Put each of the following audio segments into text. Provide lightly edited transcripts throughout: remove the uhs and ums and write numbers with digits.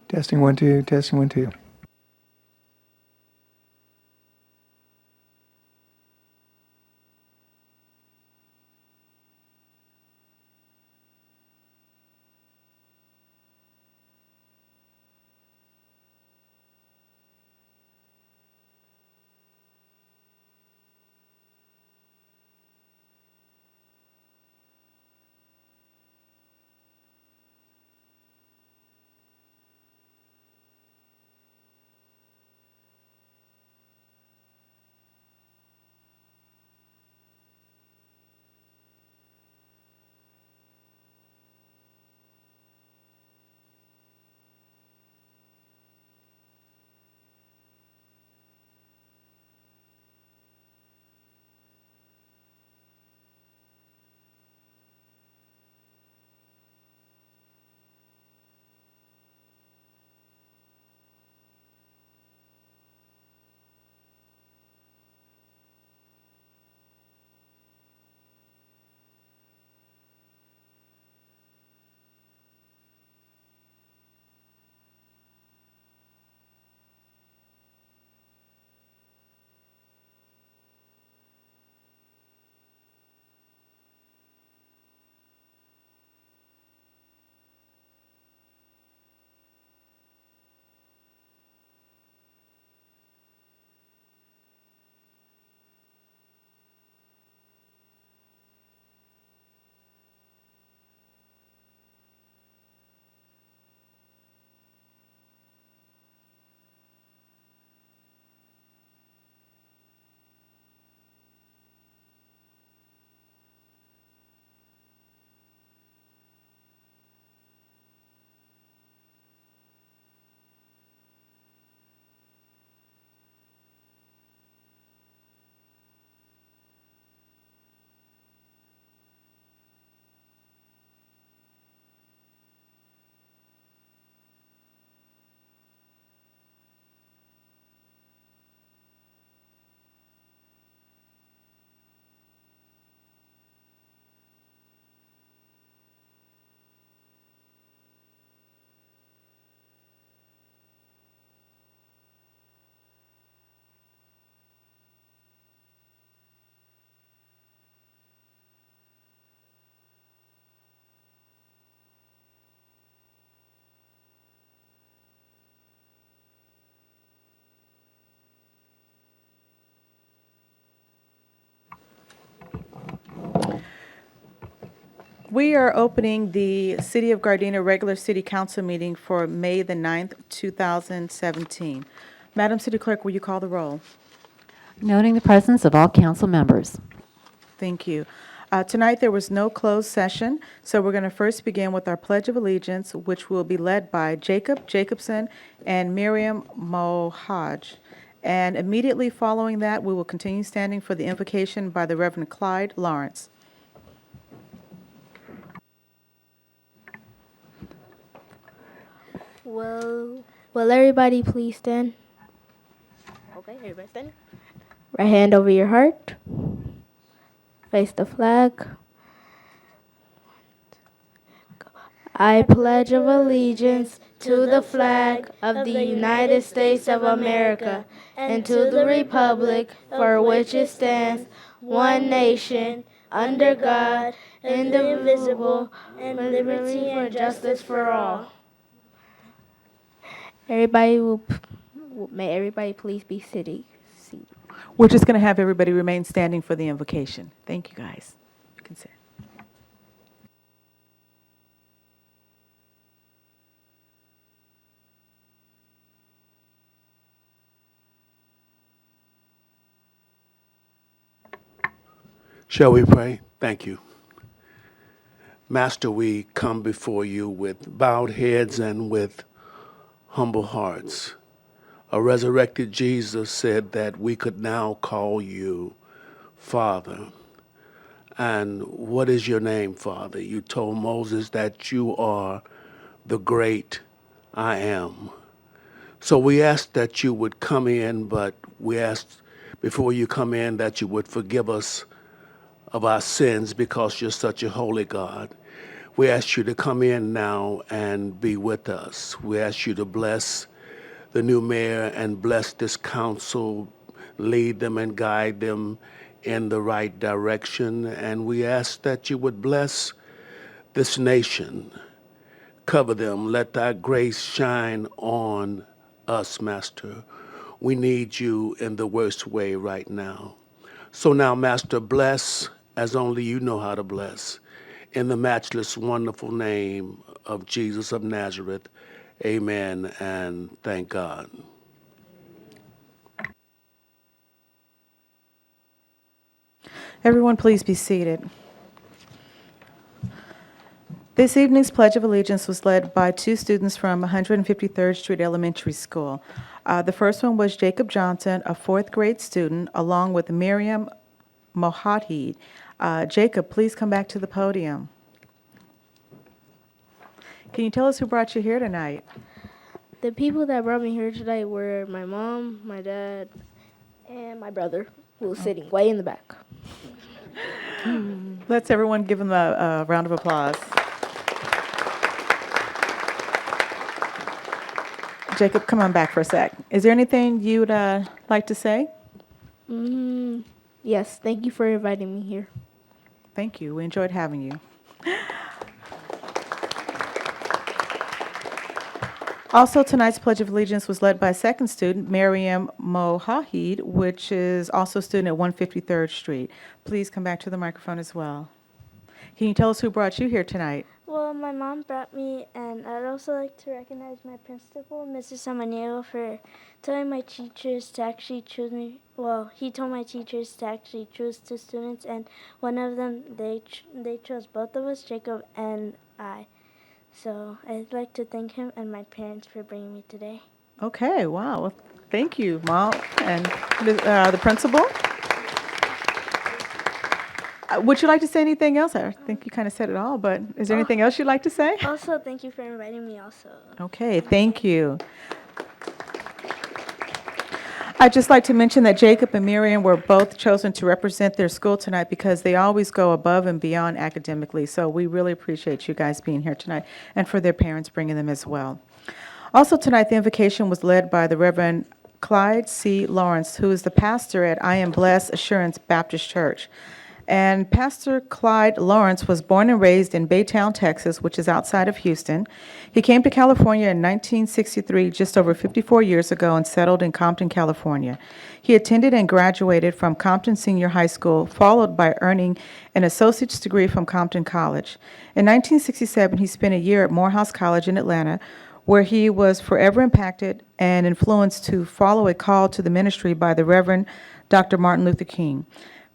Testing 1 2. Testing 1 2. We are opening the City of Gardena regular city council meeting for May the 9th, 2017. Madam City Clerk, will you call the roll? Noting the presence of all council members. Thank you. Tonight, there was no closed session, so we're going to first begin with our Pledge of Allegiance, which will be led by Jacob Jacobson and Miriam Mohaj. And immediately following that, we will continue standing for the invocation by the Reverend Clyde Lawrence. Will everybody please stand? Okay, everybody stand. Right hand over your heart. Face the flag. I pledge of allegiance to the flag of the United States of America and to the republic for which it stands, one nation, under God, indivisible, and liberty and justice for all. May everybody please be seated. We're just going to have everybody remain standing for the invocation. Thank you, guys. You can sit. Shall we pray? Thank you. Master, we come before you with bowed heads and with humble hearts. A resurrected Jesus said that we could now call you Father. And what is your name, Father? You told Moses that you are the great I am. So we ask that you would come in, but we ask before you come in that you would forgive us of our sins because you're such a holy God. We ask you to come in now and be with us. We ask you to bless the new mayor and bless this council, lead them and guide them in the right direction. And we ask that you would bless this nation. Cover them. Let thy grace shine on us, Master. We need you in the worst way right now. So now, Master, bless as only you know how to bless. In the matchless, wonderful name of Jesus of Nazareth, amen and thank God. Everyone, please be seated. This evening's Pledge of Allegiance was led by two students from 153rd Street Elementary School. The first one was Jacob Johnson, a fourth grade student, along with Miriam Mohadid. Jacob, please come back to the podium. Can you tell us who brought you here tonight? The people that brought me here today were my mom, my dad, and my brother, who was sitting way in the back. Let's everyone give them a round of applause. Jacob, come on back for a sec. Is there anything you'd like to say? Yes, thank you for inviting me here. Thank you. We enjoyed having you. Also, tonight's Pledge of Allegiance was led by a second student, Miriam Mohahid, which is also a student at 153rd Street. Please come back to the microphone as well. Can you tell us who brought you here tonight? Well, my mom brought me, and I'd also like to recognize my principal, Mrs. Samaniego, for telling my teachers to actually choose me. Well, he told my teachers to actually choose two students, and one of them, they chose both of us, Jacob and I. So I'd like to thank him and my parents for bringing me today. Okay, wow. Well, thank you, Mom, and the principal. Would you like to say anything else? I think you kind of said it all, but is there anything else you'd like to say? Also, thank you for inviting me also. Okay, thank you. I'd just like to mention that Jacob and Miriam were both chosen to represent their school tonight because they always go above and beyond academically. So we really appreciate you guys being here tonight and for their parents bringing them as well. Also tonight, the invocation was led by the Reverend Clyde C. Lawrence, who is the pastor at I Am Blessed Assurance Baptist Church. And Pastor Clyde Lawrence was born and raised in Baytown, Texas, which is outside of Houston. He came to California in 1963, just over 54 years ago, and settled in Compton, California. He attended and graduated from Compton Senior High School, followed by earning an associate's degree from Compton College. In 1967, he spent a year at Morehouse College in Atlanta, where he was forever impacted and influenced to follow a call to the ministry by the Reverend Dr. Martin Luther King.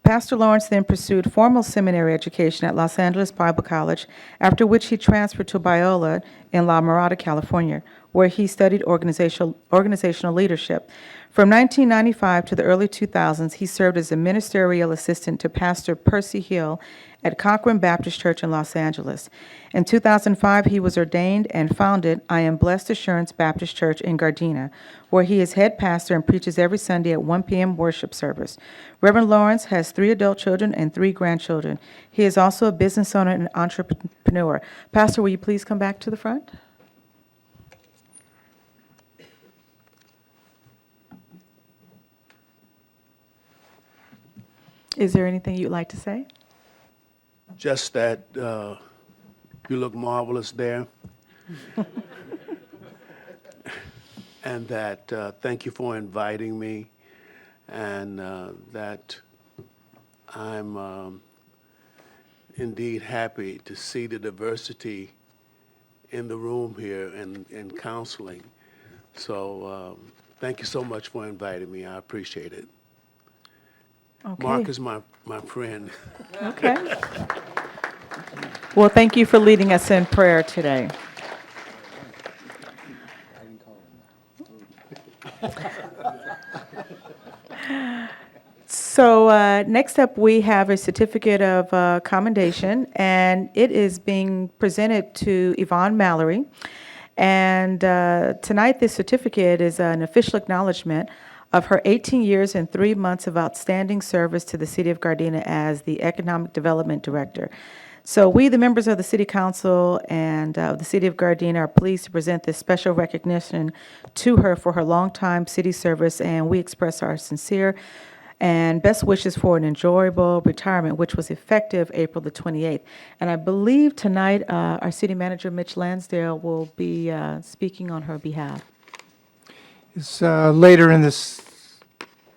Pastor Lawrence then pursued formal seminary education at Los Angeles Bible College, after which he transferred to Biola in La Mirada, California, where he studied organizational leadership. From 1995 to the early 2000s, he served as a ministerial assistant to Pastor Percy Hill at Cochran Baptist Church in Los Angeles. In 2005, he was ordained and founded I Am Blessed Assurance Baptist Church in Gardena, where he is head pastor and preaches every Sunday at 1 p.m. worship service. Reverend Lawrence has 3 adult children and 3 grandchildren. He is also a business owner and entrepreneur. Pastor, will you please come back to the front? Is there anything you'd like to say? Just that you look marvelous there. And that thank you for inviting me, and that I'm indeed happy to see the diversity in the room here and in counseling. So thank you so much for inviting me. I appreciate it. Okay. Mark is my friend. Okay. Well, thank you for leading us in prayer today. So next up, we have a certificate of commendation, and it is being presented to Yvonne Mallory. And tonight, this certificate is an official acknowledgement of her 18 years and 3 months of outstanding service to the City of Gardena as the Economic Development Director. So we, the members of the City Council and of the City of Gardena, are pleased to present this special recognition to her for her longtime city service, and we express our sincere and best wishes for an enjoyable retirement, which was effective April the 28th. And I believe tonight our City Manager, Mitch Lansdale, will be speaking on her behalf. It's, later in this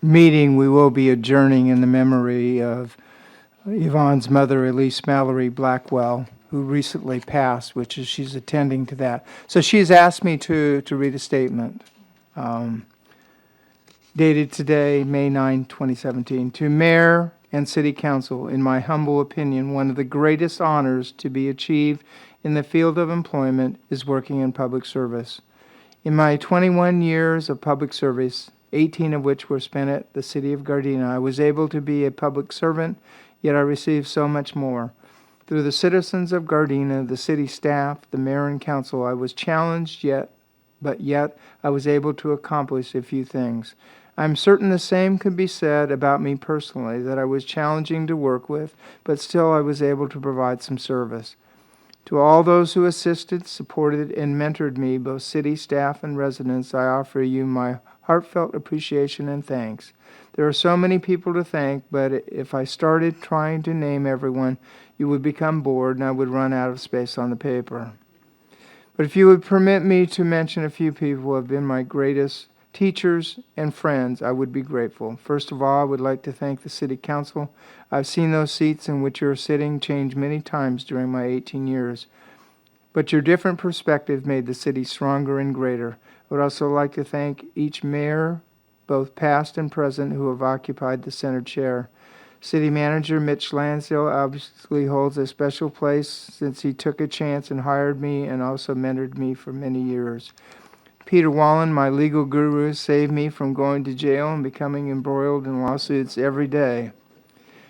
meeting, we will be adjourning in the memory of Yvonne's mother, Elise Mallory Blackwell, who recently passed, which is she's attending to that. So she's asked me to read a statement dated today, May 9, 2017. To Mayor and City Council, in my humble opinion, one of the greatest honors to be achieved in the field of employment is working in public service. In my 21 years of public service, 18 of which were spent at the City of Gardena, I was able to be a public servant, yet I received so much more. Through the citizens of Gardena, the city staff, the mayor and council, I was challenged but yet I was able to accomplish a few things. I'm certain the same could be said about me personally, that I was challenging to work with, but still I was able to provide some service. To all those who assisted, supported, and mentored me, both city staff and residents, I offer you my heartfelt appreciation and thanks. There are so many people to thank, but if I started trying to name everyone, you would become bored and I would run out of space on the paper. But if you would permit me to mention a few people who have been my greatest teachers and friends, I would be grateful. First of all, I would like to thank the City Council. I've seen those seats in which you're sitting change many times during my 18 years. But your different perspective made the city stronger and greater. I would also like to thank each mayor, both past and present, who have occupied the center chair. City Manager Mitch Lansdale obviously holds a special place since he took a chance and hired me and also mentored me for many years. Peter Wallen, my legal guru, saved me from going to jail and becoming embroiled in lawsuits every day.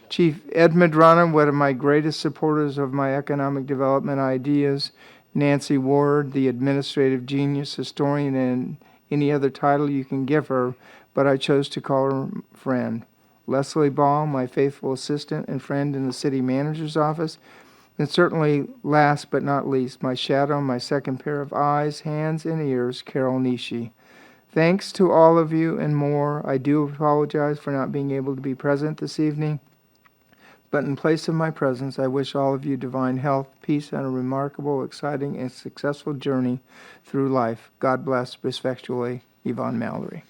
Chief Ed Madrana, one of my greatest supporters of my economic development ideas. Nancy Ward, the administrative genius, historian, and any other title you can give her, but I chose to call her friend. Leslie Ball, my faithful assistant and friend in the city manager's office. And certainly, last but not least, my shadow, my second pair of eyes, hands, and ears, Carol Nishi. Thanks to all of you and more. I do apologize for not being able to be present this evening, but in place of my presence, I wish all of you divine health, peace, and a remarkable, exciting, and successful journey through life. God bless. Respectfully, Yvonne Mallory.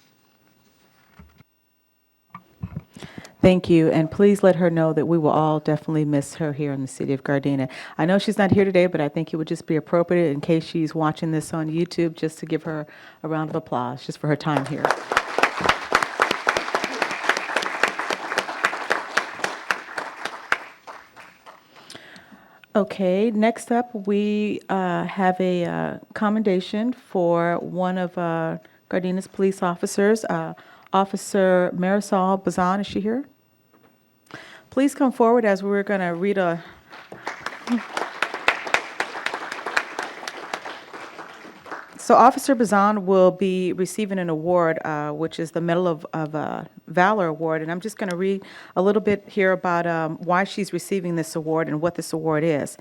Thank you, and please let her know that we will all definitely miss her here in the City of Gardena. I know she's not here today, but I think it would just be appropriate in case she's watching this on YouTube, just to give her a round of applause just for her time here. Okay, next up, we have a commendation for one of Gardena's police officers, Officer Marisol Bazan. Is she here? Please come forward as we're going to read a... So Officer Bazan will be receiving an award, which is the Medal of Valor Award, and I'm just going to read a little bit here about why she's receiving this award and what this award is.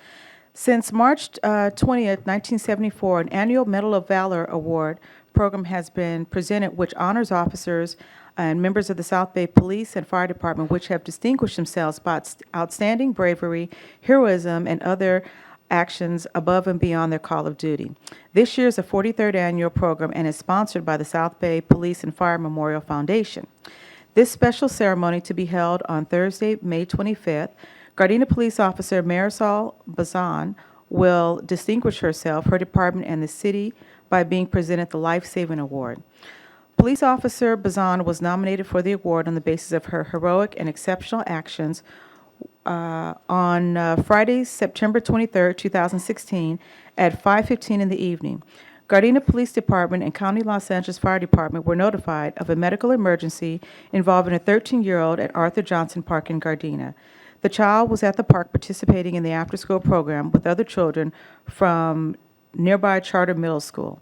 Since March 20th, 1974, an annual Medal of Valor Award program has been presented, which honors officers and members of the South Bay Police and Fire Department which have distinguished themselves by outstanding bravery, heroism, and other actions above and beyond their call of duty. This year is the 43rd annual program and is sponsored by the South Bay Police and Fire Memorial Foundation. This special ceremony to be held on Thursday, May 25th, Gardena Police Officer Marisol Bazan will distinguish herself, her department, and the city by being presented the Life Saving Award. Police Officer Bazan was nominated for the award on the basis of her heroic and exceptional actions on Friday, September 23, 2016, at 5:15 in the evening. Gardena Police Department and County Los Angeles Fire Department were notified of a medical emergency involving a 13-year-old at Arthur Johnson Park in Gardena. The child was at the park participating in the after-school program with other children from nearby charter middle school.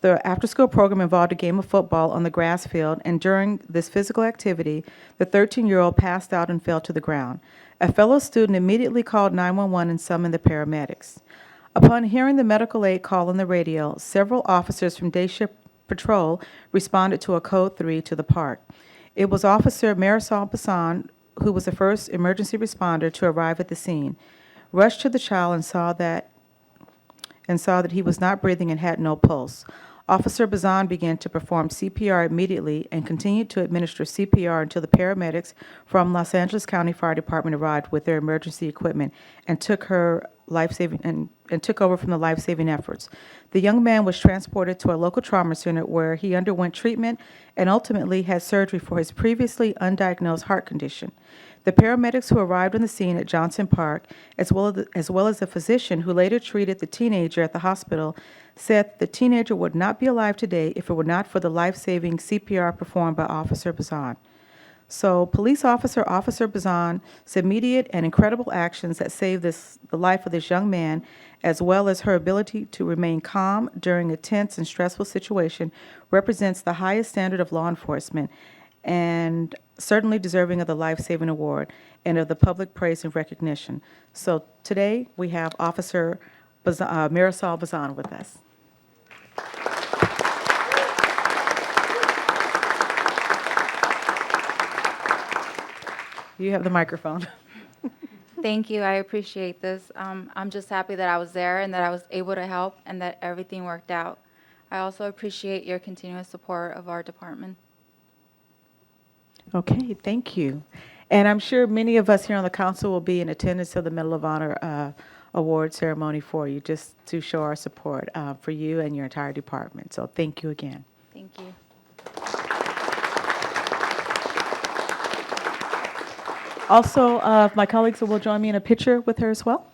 The after-school program involved a game of football on the grass field, and during this physical activity, the 13-year-old passed out and fell to the ground. A fellow student immediately called 911 and summoned the paramedics. Upon hearing the medical aid call on the radio, several officers from day shift patrol responded to a code 3 to the park. It was Officer Marisol Bassan, who was the first emergency responder to arrive at the scene, rushed to the child and saw that he was not breathing and had no pulse. Officer Bazan began to perform CPR immediately and continued to administer CPR until the paramedics from Los Angeles County Fire Department arrived with their emergency equipment and took over from the life-saving efforts. The young man was transported to a local trauma center where he underwent treatment and ultimately had surgery for his previously undiagnosed heart condition. The paramedics who arrived on the scene at Johnson Park, as well as the physician who later treated the teenager at the hospital, said the teenager would not be alive today if it were not for the life-saving CPR performed by Officer Bazan. So police officer Bazan's immediate and incredible actions that saved the life of this young man, as well as her ability to remain calm during a tense and stressful situation, represents the highest standard of law enforcement and certainly deserving of the Life-Saving Award and of the public praise and recognition. So today, we have Officer Marisol Bazan with us. You have the microphone. Thank you. I appreciate this. I'm just happy that I was there and that I was able to help and that everything worked out. I also appreciate your continuous support of our department. Okay, thank you. And I'm sure many of us here on the council will be in attendance to the Medal of Honor award ceremony for you, just to show our support for you and your entire department. So thank you again. Thank you. Also, my colleagues will join me in a picture with her as well.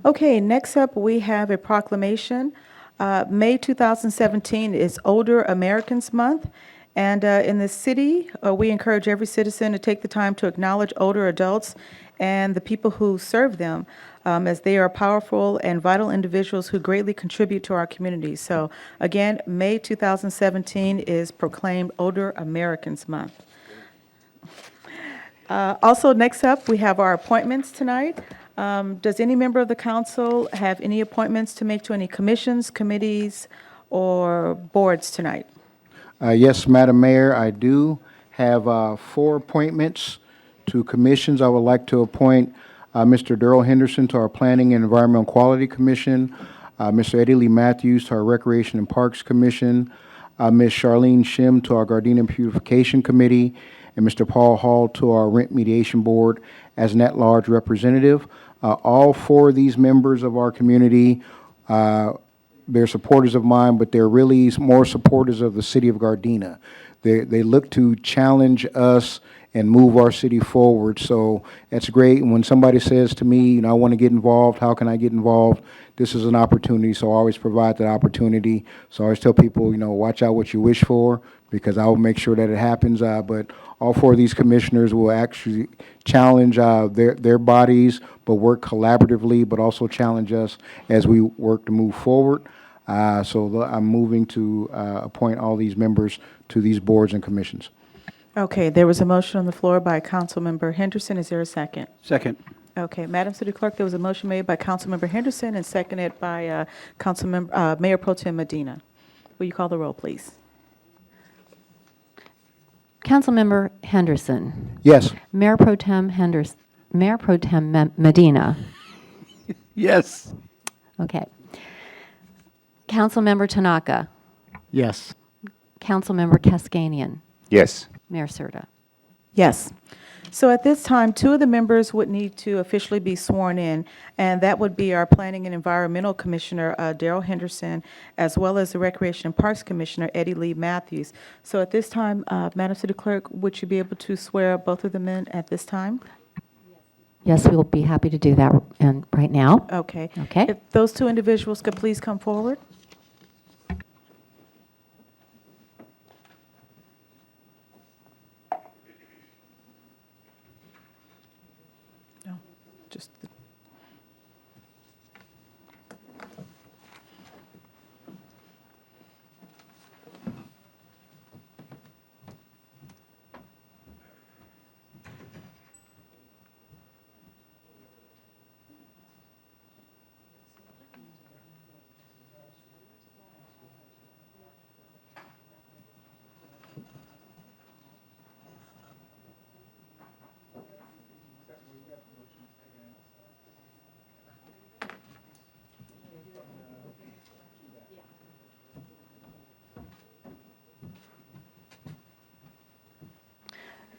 Okay, next up, we have a proclamation. May 2017 is Older Americans Month, and in the city, we encourage every citizen to take the time to acknowledge older adults and the people who serve them, as they are powerful and vital individuals who greatly contribute to our community. So again, May 2017 is proclaimed Older Americans Month. Also, next up, we have our appointments tonight. Does any member of the council have any appointments to make to any commissions, committees, or boards tonight? Yes, Madam Mayor, I do have 4 appointments to commissions. I would like to appoint Mr. Darrell Henderson to our Planning and Environmental Quality Commission, Mr. Eddie Lee Matthews to our Recreation and Parks Commission, Ms. Charlene Shim to our Gardena Beautification Committee, and Mr. Paul Hall to our Rent Mediation Board as an at-large representative. All 4 of these members of our community, they're supporters of mine, but they're really more supporters of the city of Gardena. They look to challenge us and move our city forward. So that's great. And when somebody says to me, I want to get involved, how can I get involved? This is an opportunity, so I always provide that opportunity. So I always tell people, watch out what you wish for, because I will make sure that it happens. But all four of these commissioners will actually challenge their bodies, but work collaboratively, but also challenge us as we work to move forward. So I'm moving to appoint all these members to these boards and commissions. Okay, there was a motion on the floor by Councilmember Henderson. Is there a second? Second. Okay, Madam City Clerk, there was a motion made by Councilmember Henderson and seconded by Mayor Pro Tem Medina. Will you call the roll, please? Councilmember Henderson. Yes. Mayor Pro Tem Medina. Yes. Okay. Councilmember Tanaka. Yes. Councilmember Cascanian. Yes. Mayor Serta. Yes. So at this time, two of the members would need to officially be sworn in, and that would be our Planning and Environmental Commissioner, Darrell Henderson, as well as the Recreation and Parks Commissioner, Eddie Lee Matthews. So at this time, Madam City Clerk, would you be able to swear both of them in at this time? Yes, we will be happy to do that right now. Okay. Okay. If those two individuals could please come forward. No, just.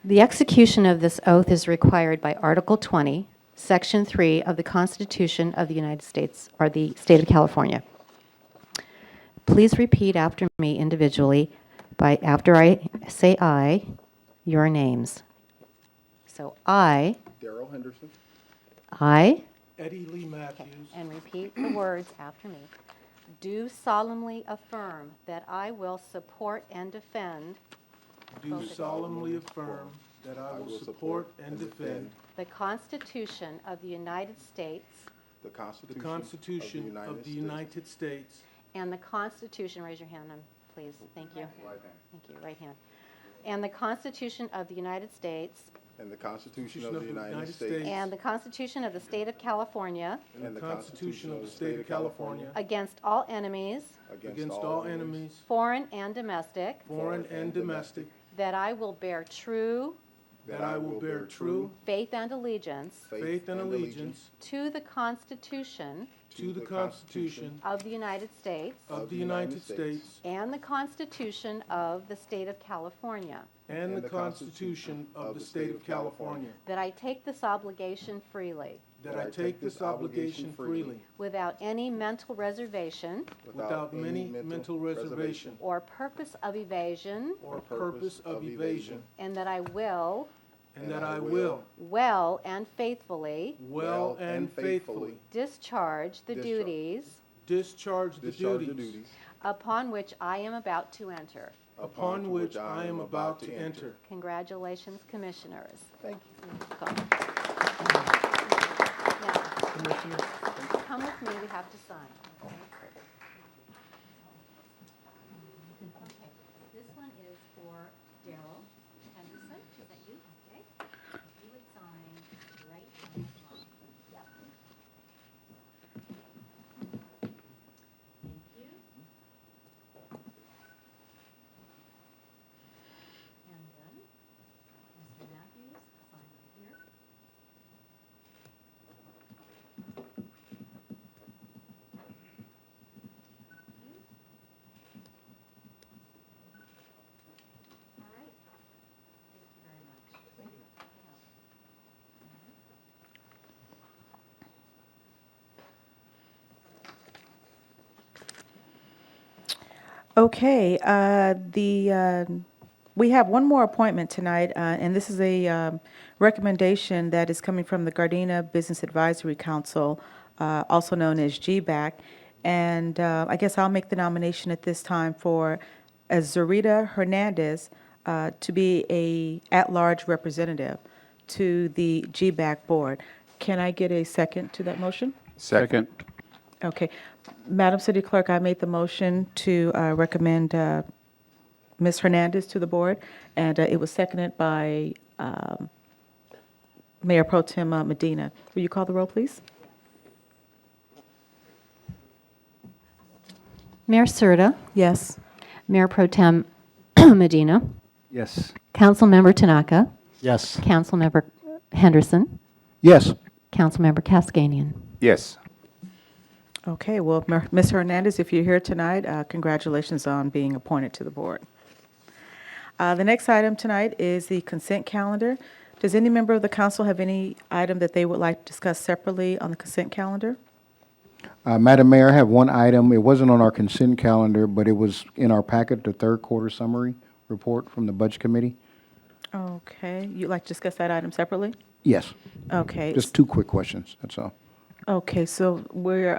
The execution of this oath is required by Article 20, Section 3 of the Constitution of the United States, or the State of California. Please repeat after me individually after I say I, your names. So I, Darrell Henderson. I, Eddie Lee Matthews. and repeat the words after me, do solemnly affirm that I will support and defend Do solemnly affirm that I will support and defend the Constitution of the United States the Constitution of the United States and the Constitution, raise your hand, please, thank you. Thank you, right hand. And the Constitution of the United States and the Constitution of the United States and the Constitution of the State of California and the Constitution of the State of California against all enemies, against all enemies, foreign and domestic, foreign and domestic, that I will bear true that I will bear true faith and allegiance faith and allegiance to the Constitution to the Constitution of the United States of the United States and the Constitution of the State of California, and the Constitution of the State of California, that I take this obligation freely, that I take this obligation freely, without any mental reservation without any mental reservation or purpose of evasion, or purpose of evasion, and that I will and that I will well and faithfully well and faithfully discharge the duties discharge the duties upon which I am about to enter. upon which I am about to enter. Congratulations, Commissioners. Thank Now, Commissioner. come with me, we have to sign. Okay, this one is for Darrell Henderson. Is that you? Okay. You would sign right on this line. Yep. Thank you. And then, Mr. Matthews, sign right here. All right. Thank you very much. Thank you. Okay, We have one more appointment tonight, and this is a recommendation that is coming from the Gardena Business Advisory Council, also known as GBAC. And I guess I'll make the nomination at this time for Zarita Hernandez to be a at-large representative to the GBAC board. Can I get a second to that motion? Second. Okay. Madam City Clerk, I made the motion to recommend Ms. Hernandez to the board, and it was seconded by Mayor Pro Tem Medina. Will you call the roll, please? Mayor Serta, Yes. Mayor Pro Tem Medina, Yes. Councilmember Tanaka, Yes. Councilmember Henderson, Yes. Councilmember Cascanian. Yes. Okay, well, Ms. Hernandez, if you're here tonight, congratulations on being appointed to the board. The next item tonight is the consent calendar. Does any member of the council have any item that they would like to discuss separately on the consent calendar? Madam Mayor, I have one item. It wasn't on our consent calendar, but it was in our packet, the third quarter summary report from the Budget Committee. Okay, you'd like to discuss that item separately? Yes, Okay. just two quick questions, that's all. Okay, so we're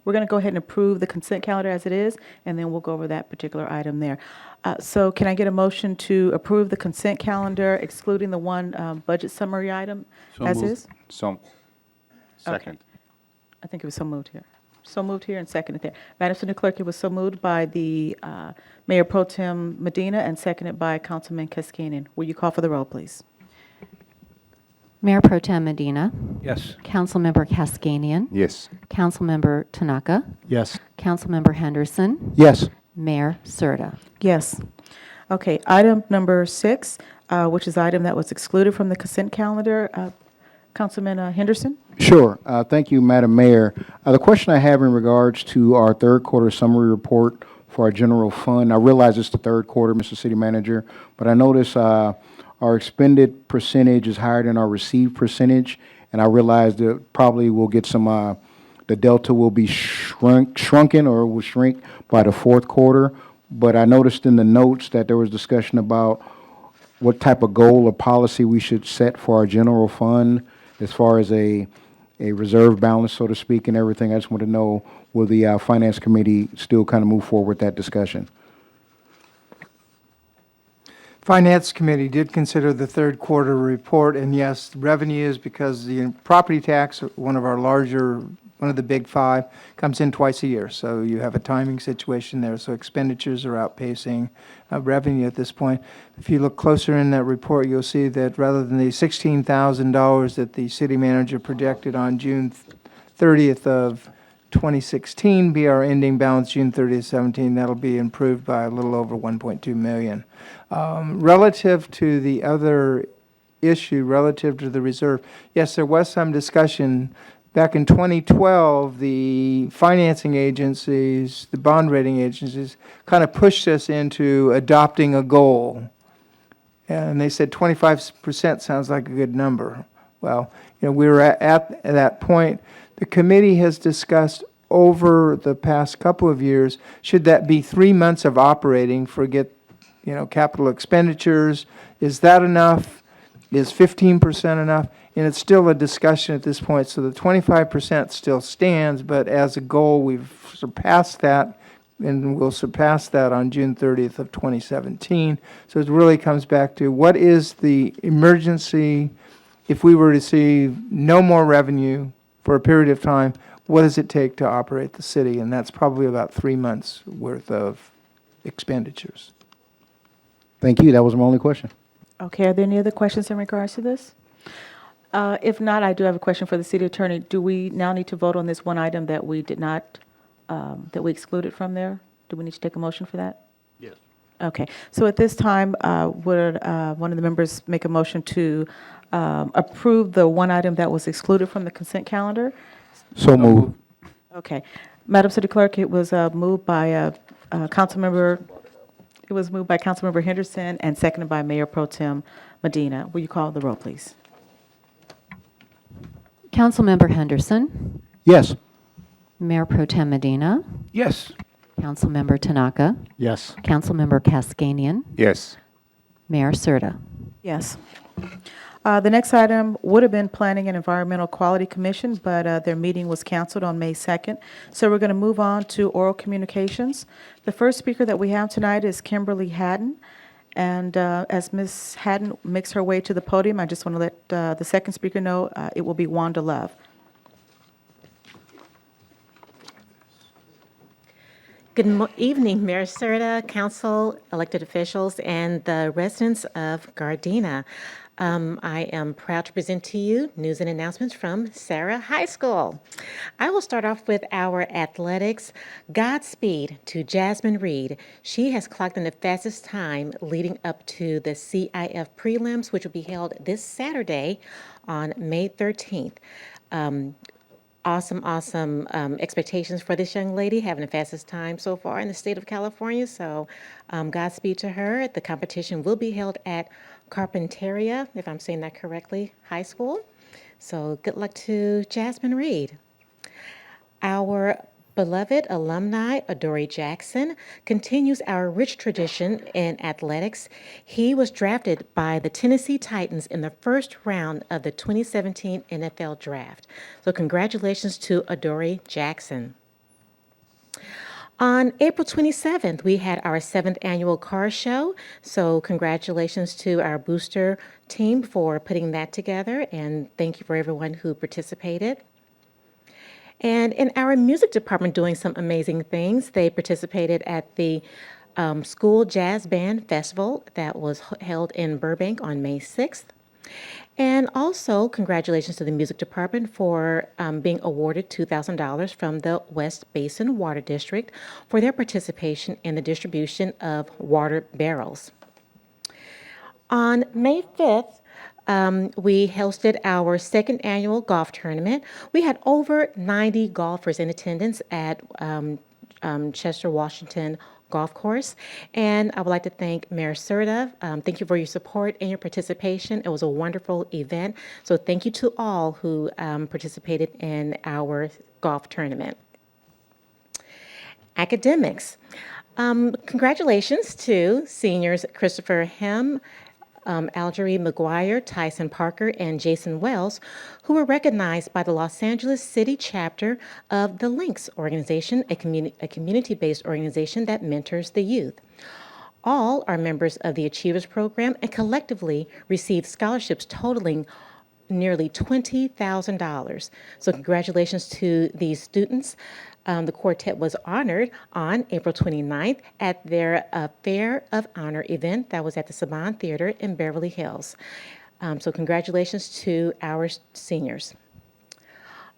going to go ahead and approve the consent calendar as it is, and then we'll go over that particular item there. So can I get a motion to approve the consent calendar excluding the one budget summary item So as moved. is? So, second. I think it was so moved here. So moved here and seconded there. Madam City Clerk, it was so moved by the Mayor Pro Tem Medina and seconded by Councilman Cascanian. Will you call for the roll, please? Mayor Pro Tem Medina, Yes. Councilmember Cascanian, Yes. Councilmember Tanaka, Yes. Councilmember Henderson, Yes. Mayor Serta. Yes. Okay, item number 6, which is the item that was excluded from the consent calendar. Councilman Henderson? Sure. Thank you, Madam Mayor. The question I have in regards to our third quarter summary report for our general fund, I realize it's the third quarter, Mr. City Manager, but I notice our expended percentage is higher than our received percentage, and I realize that probably we'll get some, the delta will be shrunken or will shrink by the fourth quarter. But I noticed in the notes that there was discussion about what type of goal or policy we should set for our general fund as far as a reserve balance, so to speak, and everything. I just want to know, will the Finance Committee still kind of move forward with that discussion? Finance Committee did consider the third quarter report, and yes, revenues, because the property tax, one of our larger, one of the big five, comes in twice a year. So you have a timing situation there. So expenditures are outpacing revenue at this point. If you look closer in that report, you'll see that rather than the $16,000 that the city manager projected on June 30th of 2016 be our ending balance June 30th, 17, that'll be improved by a little over 1.2 million. Relative to the other issue, relative to the reserve, yes, there was some discussion. Back in 2012, the financing agencies, the bond rating agencies, kind of pushed us into adopting a goal. And they said 25% sounds like a good number. Well, we were at that point. The committee has discussed over the past couple of years, should that be 3 months of operating, forget, capital expenditures, is that enough? Is 15% enough? And it's still a discussion at this point, so the 25% still stands, but as a goal, we've surpassed that, and we'll surpass that on June 30th of 2017. So it really comes back to what is the emergency, if we were to see no more revenue for a period of time, what does it take to operate the city? And that's probably about 3 months' worth of expenditures. Thank you. That was my only question. Okay, are there any other questions in regards to this? If not, I do have a question for the city attorney. Do we now need to vote on this one item that we did not, that we excluded from there? Do we need to take a motion for that? Yes. Okay, so at this time, would one of the members make a motion to approve the one item that was excluded from the consent calendar? So moved. Okay. Madam City Clerk, it was moved by Councilmember Henderson and seconded by Mayor Pro Tem Medina. Will you call the roll, please? Councilmember Henderson, Yes. Mayor Pro Tem Medina, Yes. Councilmember Tanaka, Yes. Councilmember Cascanian, Yes. Mayor Serta. Yes. The next item would have been Planning and Environmental Quality Commission, but their meeting was canceled on May 2nd. So we're going to move on to oral communications. The first speaker that we have tonight is Kimberly Haddon. And as Ms. Haddon makes her way to the podium, I just want to let the second speaker know it will be Wanda Love. Good evening, Mayor Serta, council, elected officials, and the residents of Gardena. I am proud to present to you news and announcements from Sarah High School. I will start off with our athletics. Godspeed to Jasmine Reed. She has clocked in the fastest time leading up to the CIF prelims, which will be held this Saturday on May 13th. Awesome expectations for this young lady, having the fastest time so far in the state of California. So Godspeed to her. The competition will be held at Carpinteria, if I'm saying that correctly, high school. So good luck to Jasmine Reed. Our beloved alumni, Adoree Jackson, continues our rich tradition in athletics. He was drafted by the Tennessee Titans in the first round of the 2017 NFL Draft. So congratulations to Adoree Jackson. On April 27th, we had our 7th annual car show. So congratulations to our booster team for putting that together, and thank you for everyone who participated. And in our music department doing some amazing things, they participated at the School Jazz Band Festival that was held in Burbank on May 6th. And also, congratulations to the music department for being awarded $2,000 from the West Basin Water District for their participation in the distribution of water barrels. On May 5th, we hosted our 2nd annual golf tournament. We had over 90 golfers in attendance at Chester, Washington Golf Course. And I would like to thank Mayor Serta. Thank you for your support and your participation. It was a wonderful event. So thank you to all who participated in our golf tournament. Academics. Congratulations to seniors Christopher Hem, Algerie McGuire, Tyson Parker, and Jason Wells, who were recognized by the Los Angeles City chapter of the Links organization, a community-based organization that mentors the youth. All are members of the Achievers Program and collectively received scholarships totaling nearly $20,000. So congratulations to these students. The quartet was honored on April 29th at their Fair of Honor event that was at the Saban Theater in Beverly Hills. So congratulations to our seniors.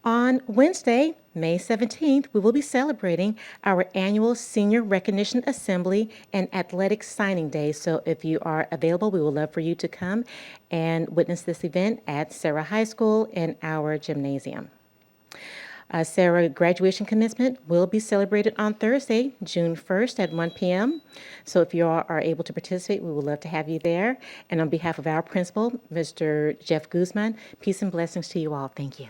On Wednesday, May 17th, we will be celebrating our annual Senior Recognition Assembly and Athletics Signing Day. So if you are available, we would love for you to come and witness this event at Sarah High School in our gymnasium. Sarah graduation commencement will be celebrated on Thursday, June 1st at 1 p.m. So if you all are able to participate, we would love to have you there. And on behalf of our principal, Mr. Jeff Guzman, peace and blessings to you all. Thank you.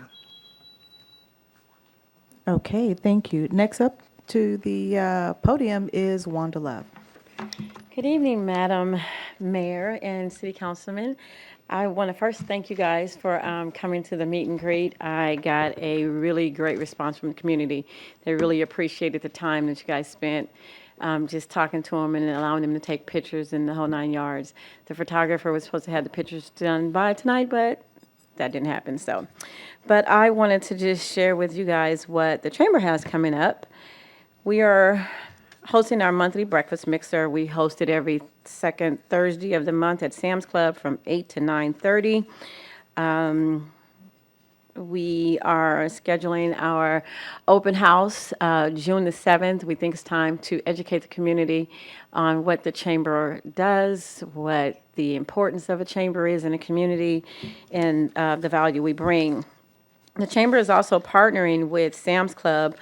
Okay, thank you. Next up to the podium is Wanda Love. Good evening, Madam Mayor and City Councilman. I want to first thank you guys for coming to the meet and greet. I got a really great response from the community. They really appreciated the time that you guys spent just talking to them and allowing them to take pictures in the whole 9 yards. The photographer was supposed to have the pictures done by tonight, but that didn't happen. But I wanted to just share with you guys what the Chamber has coming up. We are hosting our monthly breakfast mixer. We host it every second Thursday of the month at Sam's Club from 8 to 9:30. We are scheduling our open house June the 7th. We think it's time to educate the community on what the Chamber does, what the importance of a Chamber is in a community, and the value we bring. The Chamber is also partnering with Sam's Club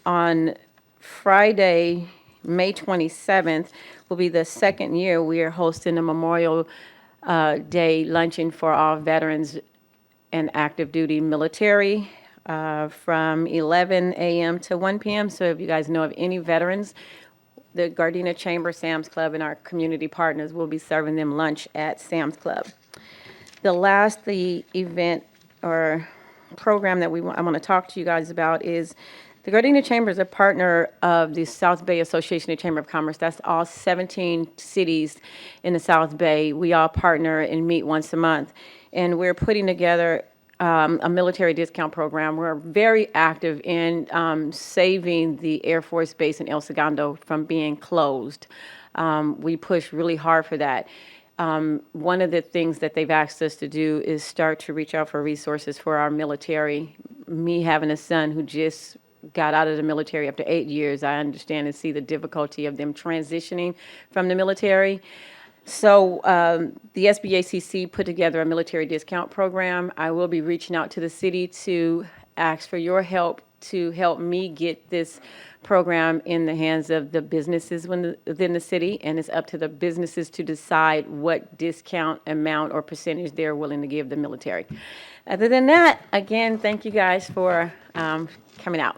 on Friday, May 27th, will be the second year we are hosting a Memorial Day luncheon for all veterans and active duty military from 11 a.m. to 1 p.m. So if you guys know of any veterans the Gardena Chamber, Sam's Club, and our community partners will be serving them lunch at Sam's Club. The event or program that I want to talk to you guys about is the Gardena Chamber is a partner of the South Bay Association of Chamber of Commerce. That's all 17 cities in the South Bay. We all partner and meet once a month. And we're putting together a military discount program. We're very active in saving the Air Force Base in El Segundo from being closed. We push really hard for that. One of the things that they've asked us to do is start to reach out for resources for our military. Me having a son who just got out of the military after 8 years, I understand and see the difficulty of them transitioning from the military. So the SBACC put together a military discount program. I will be reaching out to the city to ask for your help to help me get this program in the hands of the businesses within the city, and it's up to the businesses to decide what discount amount or percentage they're willing to give the military. Other than that, again, thank you guys for coming out.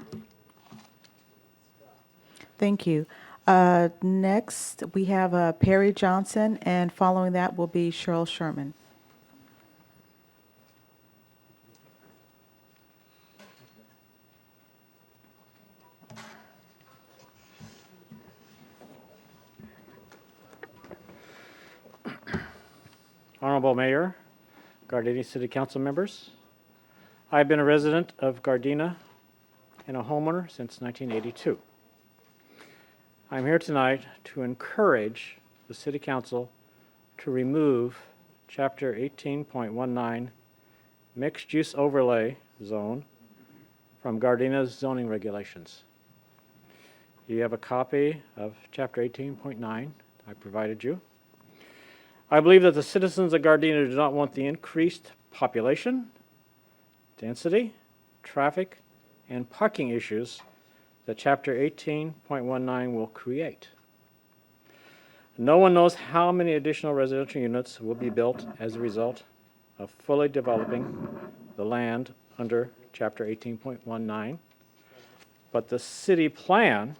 Thank you. Next, we have Perry Johnson, and following that will be Cheryl Sherman. Honorable Mayor, Gardena City Council members, I've been a resident of Gardena and a homeowner since 1982. I'm here tonight to encourage the City Council to remove Chapter 18.19 Mixed Use Overlay Zone from Gardena's zoning regulations. You have a copy of Chapter 18.9 I provided you. I believe that the citizens of Gardena do not want the increased population, density, traffic, and parking issues that Chapter 18.19 will create. No one knows how many additional residential units will be built as a result of fully developing the land under Chapter 18.19, but the city plan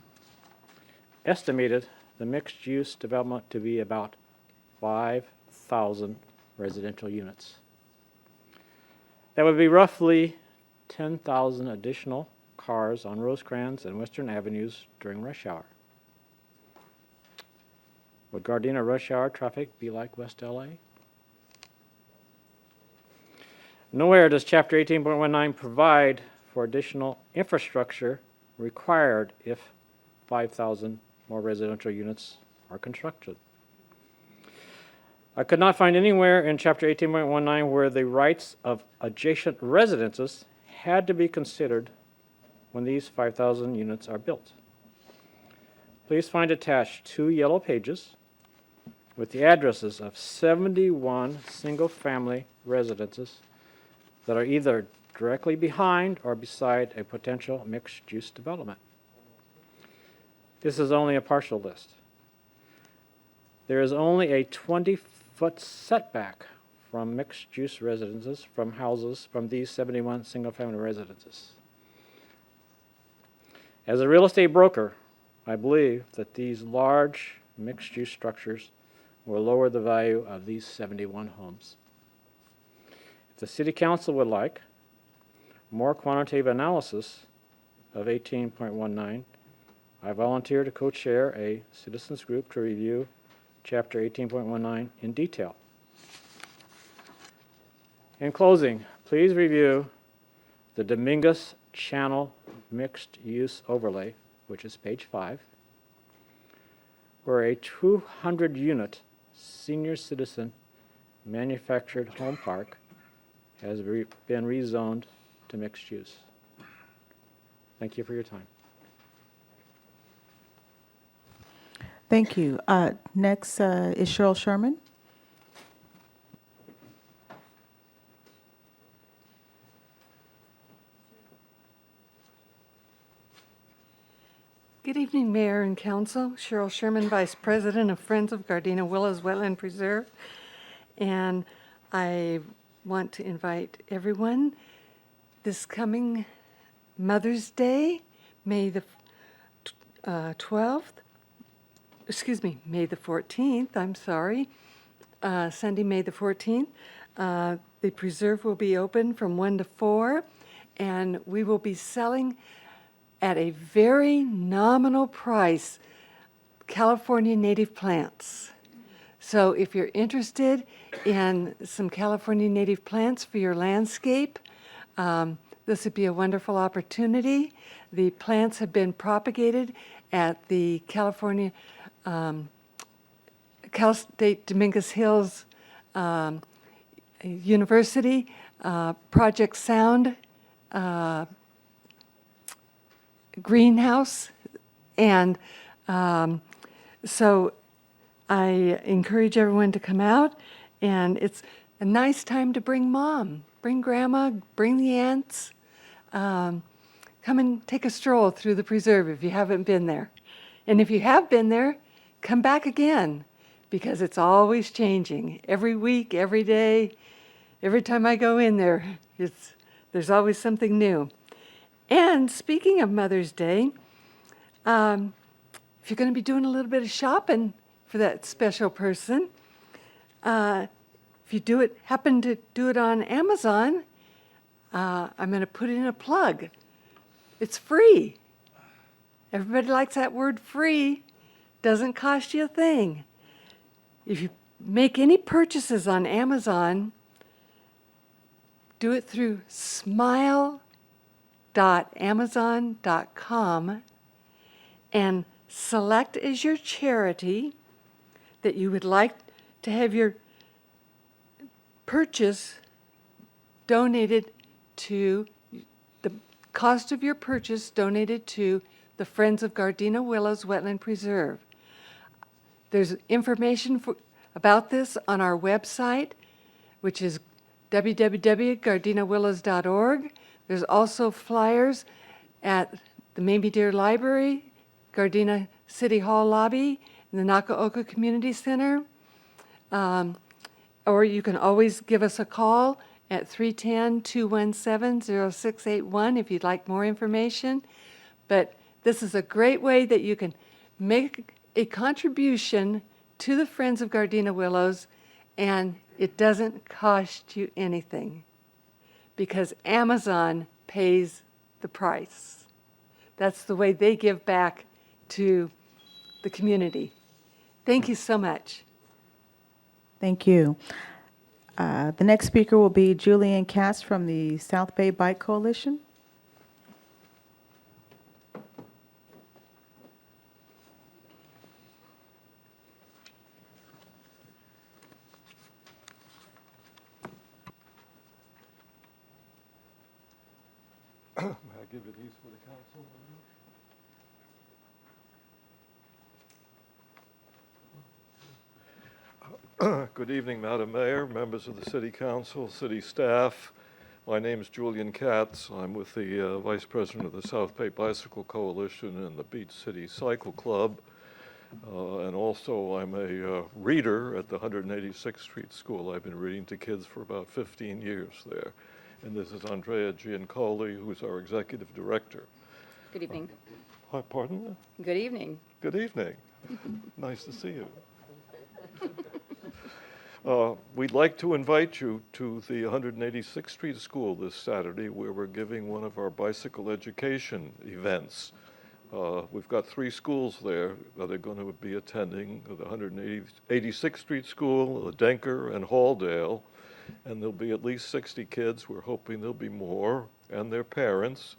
estimated the mixed-use development to be about 5,000 residential units. That would be roughly 10,000 additional cars on Rosecrans and Western Avenues during rush hour. Would Gardena rush hour traffic be like West LA? Nowhere does Chapter 18.19 provide for additional infrastructure required if 5,000 more residential units are constructed. I could not find anywhere in Chapter 18.19 where the rights of adjacent residences had to be considered when these 5,000 units are built. Please find attached 2 yellow pages with the addresses of 71 single-family residences that are either directly behind or beside a potential mixed-use development. This is only a partial list. There is only a 20-foot setback from mixed-use residences from houses from these 71 single-family residences. As a real estate broker, I believe that these large mixed-use structures will lower the value of these 71 homes. If the City Council would like more quantitative analysis of 18.19, I volunteer to co-chair a citizens group to review Chapter 18.19 in detail. In closing, please review the Dominguez Channel Mixed Use Overlay, which is page 5, where a 200-unit senior citizen manufactured home park has been rezoned to mixed use. Thank you for your time. Thank you. Next is Cheryl Sherman. Good evening, Mayor and Council. Cheryl Sherman, Vice President of Friends of Gardena Willows Wetland Preserve. And I want to invite everyone this coming Mother's Day, May the 12th, May the 14th, I'm sorry, Sunday, May the 14th. The preserve will be open from 1 to 4, and we will be selling at a very nominal price California native plants. So if you're interested in some California native plants for your landscape, this would be a wonderful opportunity. The plants have been propagated at the California, Cal State Dominguez Hills University, Project Sound greenhouse. And so I encourage everyone to come out, and it's a nice time to bring mom, bring grandma, bring the aunts. Come and take a stroll through the preserve if you haven't been there. And if you have been there, come back again, because it's always changing. Every week, every day, every time I go in there, there's always something new. And speaking of Mother's Day, if you're going to be doing a little bit of shopping for that special person, if you happen to do it on Amazon, I'm going to put in a plug. It's free. Everybody likes that word free. Doesn't cost you a thing. If you make any purchases on Amazon, do it through smile.amazon.com and select as your charity that you would like to have your purchase donated to, the cost of your purchase donated to the Friends of Gardena Willows Wetland Preserve. There's information about this on our website, which is www.gardenawillows.org. There's also flyers at the Mamie Deer Library, Gardena City Hall lobby, and the Nakaoka Community Center. Or you can always give us a call at 310-217-0681 if you'd like more information. But this is a great way that you can make a contribution to the Friends of Gardena Willows, and it doesn't cost you anything because Amazon pays the price. That's the way they give back to the community. Thank you so much. Thank you. The next speaker will be Julian Katz from the South Bay Bike Coalition. May I give you these for the council? Good evening, Madam Mayor, members of the City Council, city staff. My name is Julian Katz. I'm with the Vice President of the South Bay Bicycle Coalition and the Beach City Cycle Club. And also I'm a reader at the 186th Street School. I've been reading to kids for about 15 years there. And this is Andrea Giancoli, who's our executive director. Good evening. Pardon? Good evening. Good evening. Nice to see you. We'd like to invite you to the 186th Street School this Saturday, where we're giving one of our bicycle education events. We've got 3 schools there that are going to be attending, the 186th Street School, the Denker, and Halldale. And there'll be at least 60 kids. We're hoping there'll be more, and their parents.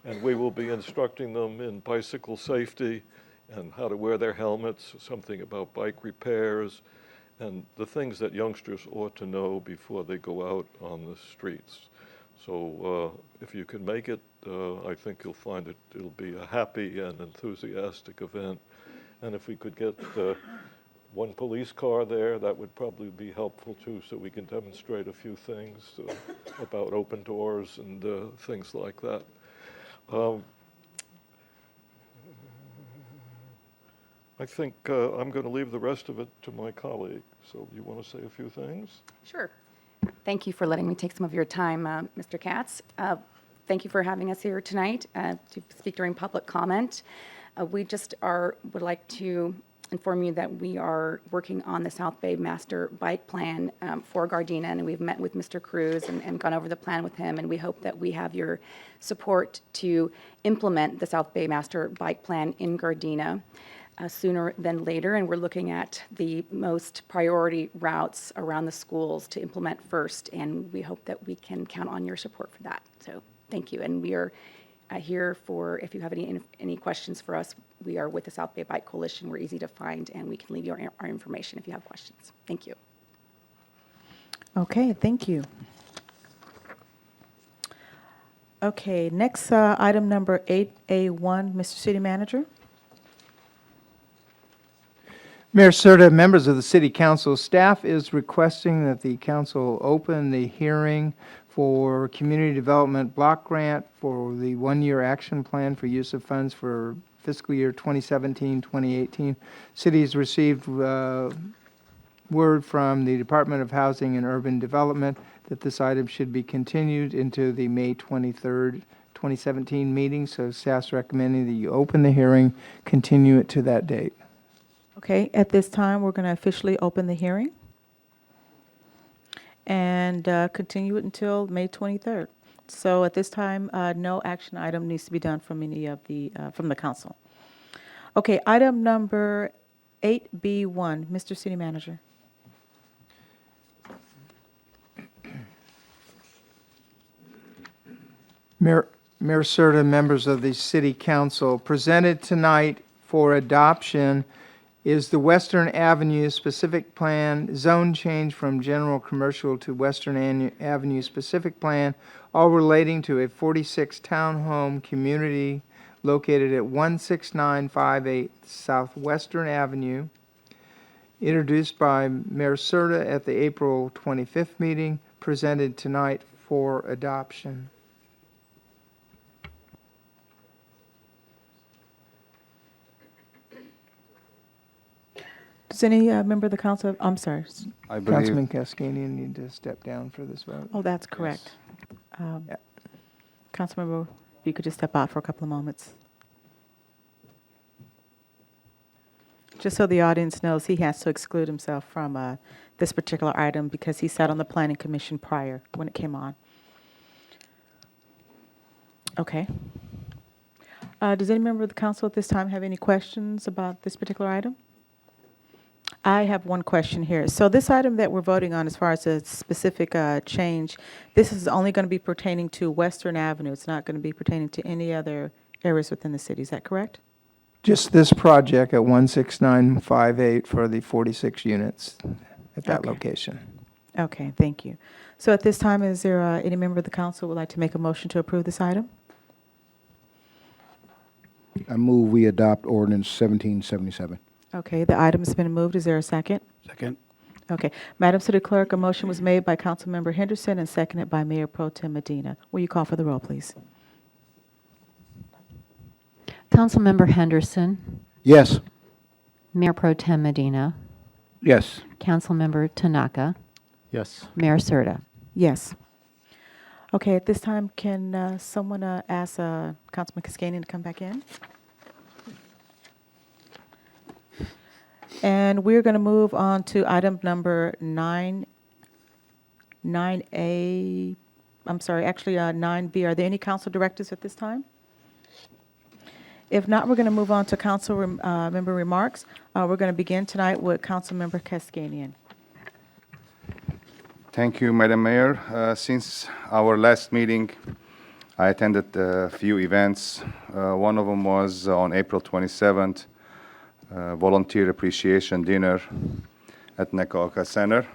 And we will be instructing them in bicycle safety and how to wear their helmets, something about bike repairs, and the things that youngsters ought to know before they go out on the streets. So if you can make it, I think you'll find it'll be a happy and enthusiastic event. And if we could get 1 police car there, that would probably be helpful too, so we can demonstrate a few things about open doors and things like that. I think I'm going to leave the rest of it to my colleague. So you want to say a few things? Sure. Thank you for letting me take some of your time, Mr. Katz. Thank you for having us here tonight to speak during public comment. We just would like to inform you that we are working on the South Bay Master Bike Plan for Gardena, and we've met with Mr. Cruz and gone over the plan with him, and we hope that we have your support to implement the South Bay Master Bike Plan in Gardena sooner than later, and we're looking at the most priority routes around the schools to implement first, and we hope that we can count on your support for that. So thank you, and we are here for, if you have any questions for us. We are with the South Bay Bike Coalition. We're easy to find, and we can leave you our information if you have questions. Thank you. Okay, thank you. Okay, next item number 8A1, Mr. City Manager. Mayor Serta, members of the City Council, staff is requesting that the council open the hearing for Community Development Block Grant for the one-year action plan for use of funds for fiscal year 2017-2018. City has received word from the Department of Housing and Urban Development that this item should be continued into the May 23rd, 2017 meeting, so staff's recommending that you open the hearing, continue it to that date. Okay, at this time, we're going to officially open the hearing and continue it until May 23rd. So at this time, no action item needs to be done from any of the, from the council. Okay, item number 8B1, Mr. City Manager. Mayor Serta, members of the City Council, presented tonight for adoption is the Western Avenue Specific Plan, zone change from general commercial to Western Avenue Specific Plan, all relating to a 46 townhome community located at 16958 Southwestern Avenue, introduced by Mayor Serta at the April 25th meeting, presented tonight for adoption. Does any member of the council, I'm sorry, I believe, Councilman Cascanian need to step down for this vote. oh, that's correct. Councilmember, if you could just step out for a couple of moments. Just so the audience knows, he has to exclude himself from this particular item because he sat on the Planning Commission prior when it came on. Okay. Does any member of the council at this time have any questions about this particular item? I have one question here. So this item that we're voting on as far as a specific change, this is only going to be pertaining to Western Avenue. It's not going to be pertaining to any other areas within the city. Is that correct? Just this project at 16958 for the 46 units at that location. Okay, thank you. So at this time, is there any member of the council who would like to make a motion to approve this item? I move we adopt ordinance 1777. Okay, the item has been moved. Is there a second? Second. Okay. Madam City Clerk, a motion was made by Councilmember Henderson and seconded by Mayor Pro Tem Medina. Will you call for the roll, please? Councilmember Henderson, Yes. Mayor Pro Tem Medina, Yes. Councilmember Tanaka, Yes. Mayor Serta. Yes. Okay, at this time, can someone ask Councilman Cascanian to come back in? And we're going to move on to item number 9A, I'm sorry, actually 9B. Are there any council directives at this time? If not, we're going to move on to council member remarks. We're going to begin tonight with Councilmember Cascanian. Thank you, Madam Mayor. Since our last meeting, I attended a few events. One of them was on April 27th, Volunteer Appreciation Dinner at Nekaoka Center.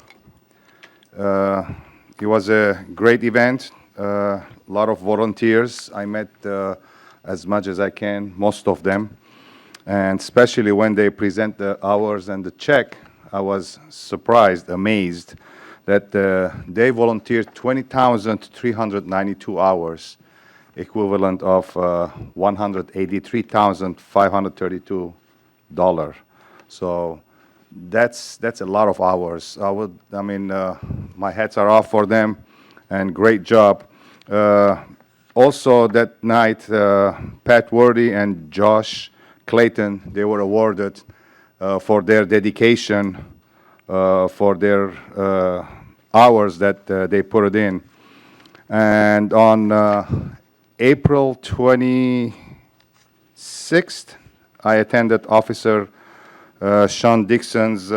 It was a great event, a lot of volunteers. I met as much as I can, most of them, and especially when they present the hours and the check, I was surprised, amazed that they volunteered 20,392 hours, equivalent of $183,532. So that's a lot of hours. My hats are off for them, and great job. Also that night, Pat Worthy and Josh Clayton, they were awarded for their dedication, for their hours that they put it in. And on April 26th, I attended Officer Sean Dixon's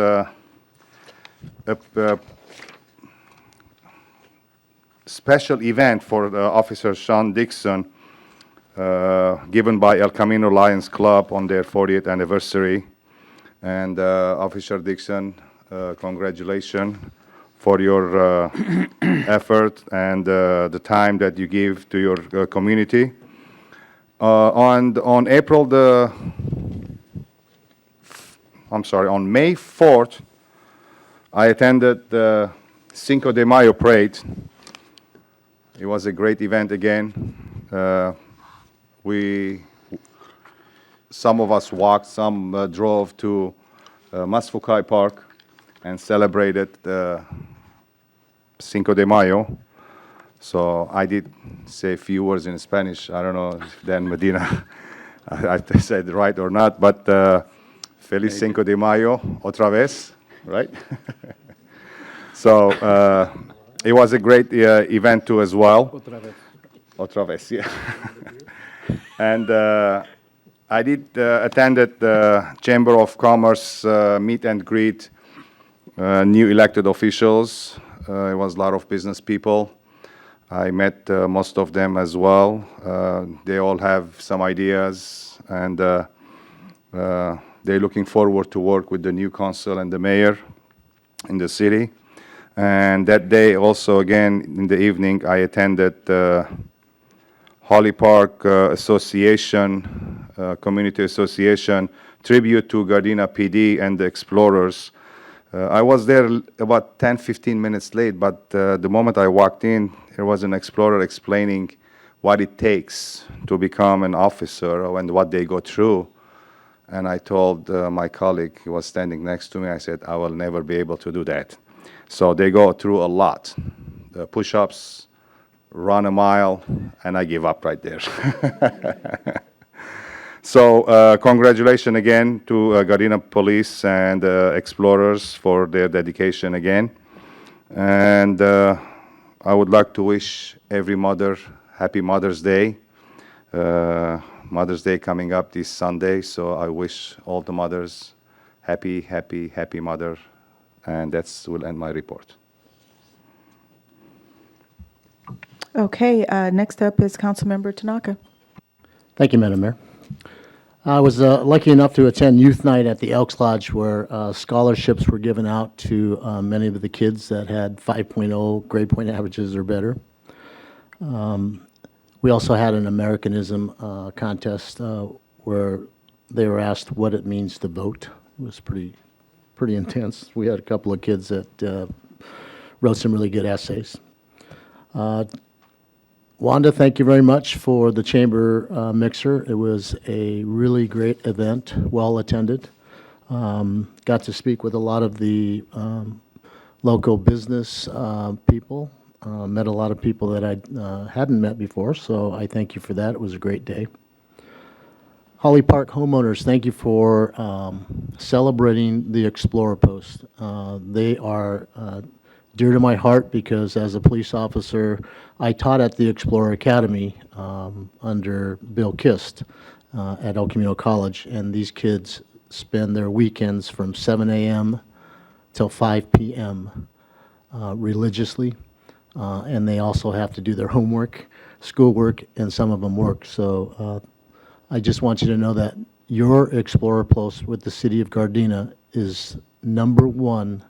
special event for Officer Sean Dixon, given by El Camino Lions Club on their 40th anniversary. And Officer Dixon, congratulations for your effort and the time that you give to your community. On May 4th, I attended the Cinco de Mayo parade. It was a great event again. Some of us walked, some drove to Masfucay Park and celebrated Cinco de Mayo. So I did say a few words in Spanish. I don't know if Dan Medina I said right or not, but Feliz Cinco de Mayo otra vez, right? So it was a great event too as well. Otra vez, yeah. And I did attended the Chamber of Commerce meet and greet new elected officials. It was a lot of business people. I met most of them as well. They all have some ideas, and they're looking forward to work with the new council and the mayor in the city. And that day also, again, in the evening, I attended Holly Park Association, Community Association, tribute to Gardena PD and the Explorers. I was there about 10, 15 minutes late, but the moment I walked in, there was an explorer explaining what it takes to become an officer and what they go through. And I told my colleague who was standing next to me, I said, I will never be able to do that. So they go through a lot. The push-ups, run a mile, and I give up right there. So congratulations again to Gardena Police and Explorers for their dedication again. And I would like to wish every mother happy Mother's Day. Mother's Day coming up this Sunday, so I wish all the mothers happy, happy, happy mother. And that will end my report. Okay, next up is Councilmember Tanaka. Thank you, Madam Mayor. I was lucky enough to attend Youth Night at the Elks Lodge, where scholarships were given out to many of the kids that had 5.0 grade point averages or better. We also had an Americanism contest where they were asked what it means to vote. It was pretty intense. We had a couple of kids that wrote some really good essays. Wanda, thank you very much for the chamber mixer. It was a really great event, well attended. Got to speak with a lot of the local business people. Met a lot of people that I hadn't met before, so I thank you for that. It was a great day. Holly Park homeowners, thank you for celebrating the Explorer Post. They are dear to my heart because as a police officer, I taught at the Explorer Academy under Bill Kist at El Camino College, and these kids spend their weekends from 7 a.m. till 5 p.m. Religiously, and they also have to do their homework, schoolwork, and some of them work. So I just want you to know that your Explorer Post with the city of Gardena is #1,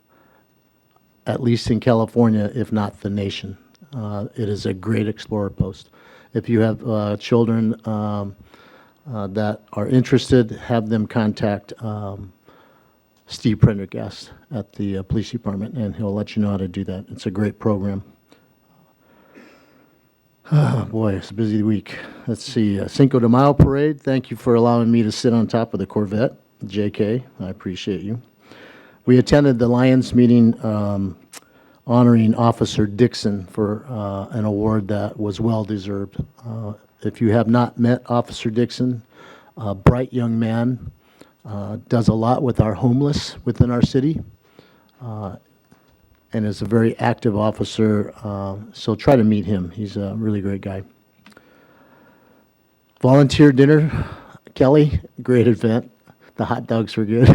at least in California, if not the nation. It is a great Explorer Post. If you have children that are interested, have them contact Steve Prendergast at the police department, and he'll let you know how to do that. It's a great program. Boy, it's a busy week. Let's see, Cinco de Mayo Parade, thank you for allowing me to sit on top of the Corvette. JK, I appreciate you. We attended the Lions meeting honoring Officer Dixon for an award that was well-deserved. If you have not met Officer Dixon, a bright young man, does a lot with our homeless within our city, and is a very active officer, so try to meet him. He's a really great guy. Volunteer dinner, Kelly, great event. The hot dogs were good.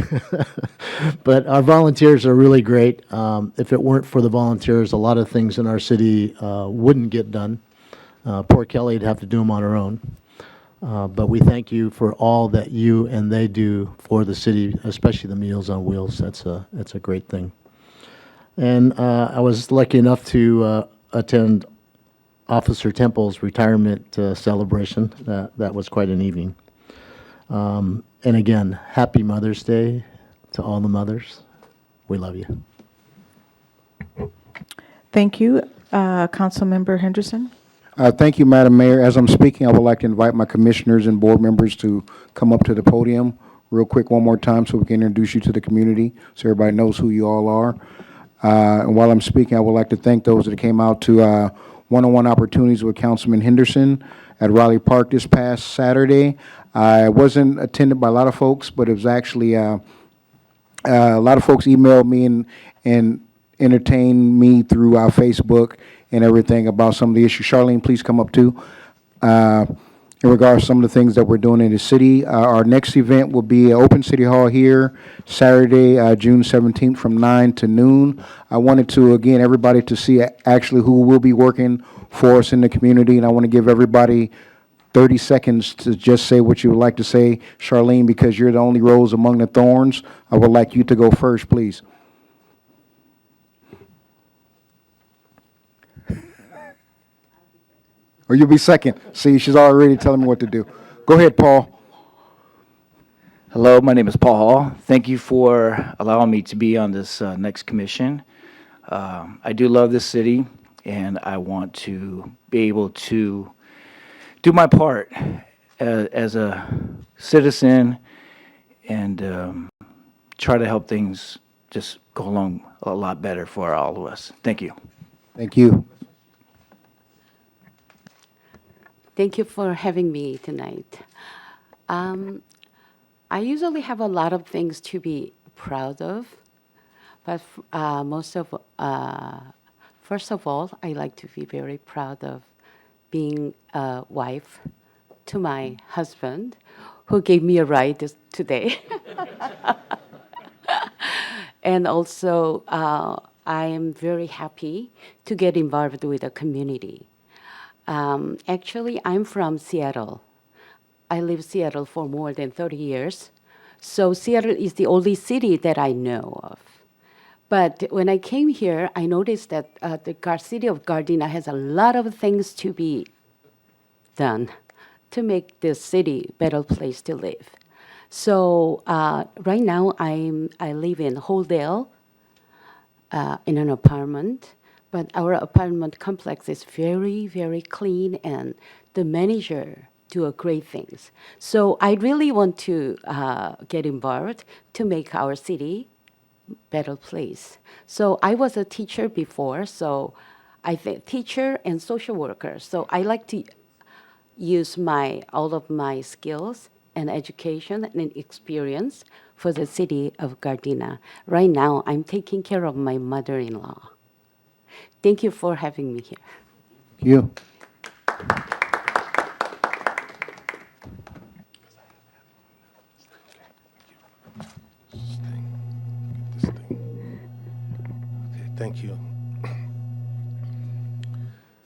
But our volunteers are really great. If it weren't for the volunteers, a lot of things in our city wouldn't get done. Poor Kelly would have to do them on her own. But we thank you for all that you and they do for the city, especially the Meals on Wheels. That's a great thing. And I was lucky enough to attend Officer Temple's retirement celebration. That was quite an evening. And again, happy Mother's Day to all the mothers. We love you. Thank you. Councilmember Henderson? Thank you, Madam Mayor. As I'm speaking, I would like to invite my commissioners and board members to come up to the podium real quick one more time so we can introduce you to the community, so everybody knows who you all are. And while I'm speaking, I would like to thank those that came out to one-on-one opportunities with Councilman Henderson at Raleigh Park this past Saturday. I wasn't attended by a lot of folks, but it was actually a lot of folks emailed me and entertained me through Facebook and everything about some of the issues. Charlene, please come up too. In regards to some of the things that we're doing in the city, our next event will be Open City Hall here, Saturday, June 17th from 9 to noon. I wanted to, again, everybody to see actually who will be working for us in the community, and I want to give everybody 30 seconds to just say what you would like to say. Charlene, because you're the only rose among the thorns, I would like you to go first, please. Or you'll be second. See, she's already telling me what to do. Go ahead, Paul. Hello, my name is Paul Hall. Thank you for allowing me to be on this next commission. I do love this city, and I want to be able to do my part as a citizen and try to help things just go along a lot better for all of us. Thank you. Thank you. Thank you for having me tonight. I usually have a lot of things to be proud of, but first of all, I like to be very proud of being a wife to my husband, who gave me a ride today. And also, I am very happy to get involved with the community. Actually, I'm from Seattle. I lived in Seattle for more than 30 years. So Seattle is the only city that I know of. But when I came here, I noticed that the city of Gardena has a lot of things to be done to make this city a better place to live. So right now, I live in Holdale in an apartment. But our apartment complex is very, very clean, and the manager do great things. So I really want to get involved to make our city a better place. So I was a teacher before, so I think teacher and social worker. So I like to use all of my skills and education and experience for the city of Gardena. Right now, I'm taking care of my mother-in-law. Thank you for having me here. Thank you. Thank you.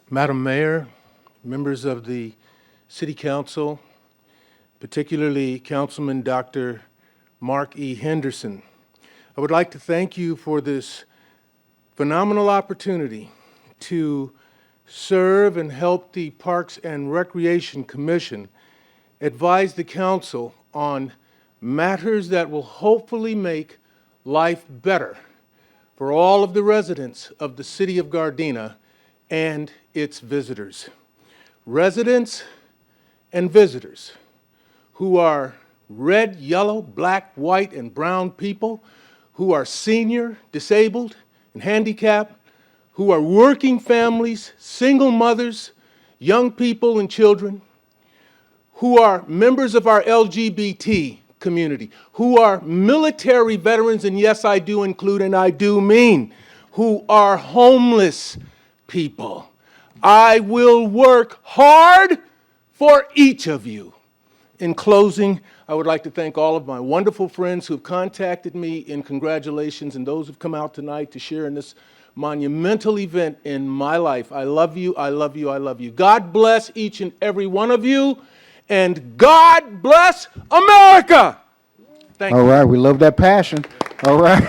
Madam Mayor, members of the City Council, particularly Councilman Dr. Mark E. Henderson, I would like to thank you for this phenomenal opportunity to serve and help the Parks and Recreation Commission advise the council on matters that will hopefully make life better for all of the residents of the city of Gardena and its visitors. Residents and visitors who are red, yellow, black, white, and brown people, who are senior, disabled, and handicapped, who are working families, single mothers, young people and children, who are members of our LGBT community, who are military veterans, and yes, I do include and I do mean, who are homeless people. I will work hard for each of you. In closing, I would like to thank all of my wonderful friends who have contacted me in congratulations and those who have come out tonight to share in this monumental event in my life. I love you, I love you, I love you. God bless each and every one of you, and God bless America. Thank you. All right, we love that passion. All right.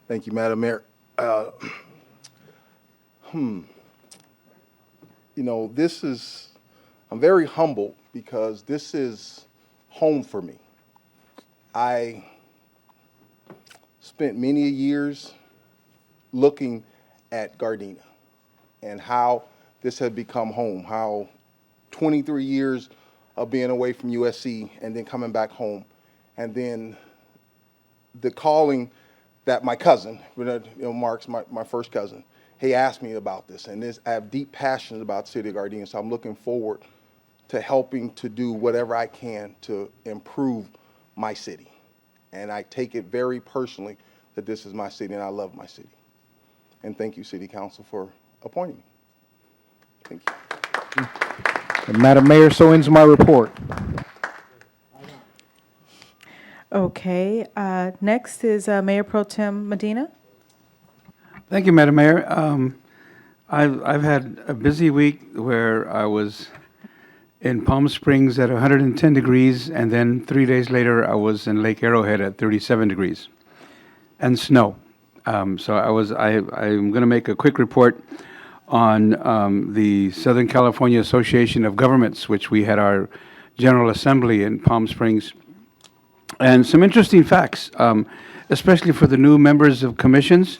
Thank you, Madam Mayor. You know, I'm very humbled because this is home for me. I spent many years looking at Gardena and how this had become home, how 23 years of being away from USC and then coming back home, and then the calling that my cousin, Mark's my first cousin, he asked me about this, and I have deep passions about the city of Gardena, so I'm looking forward to helping to do whatever I can to improve my city. And I take it very personally that this is my city, and I love my city. And thank you, City Council, for appointing me. Thank you. And Madam Mayor, so ends my report. Okay, next is Mayor Pro Tem Medina. Thank you, Madam Mayor. I've had a busy week where I was in Palm Springs at 110 degrees, and then 3 days later I was in Lake Arrowhead at 37 degrees, and snow. So I'm going to make a quick report on the Southern California Association of Governments, which we had our General Assembly in Palm Springs, and some interesting facts, especially for the new members of commissions.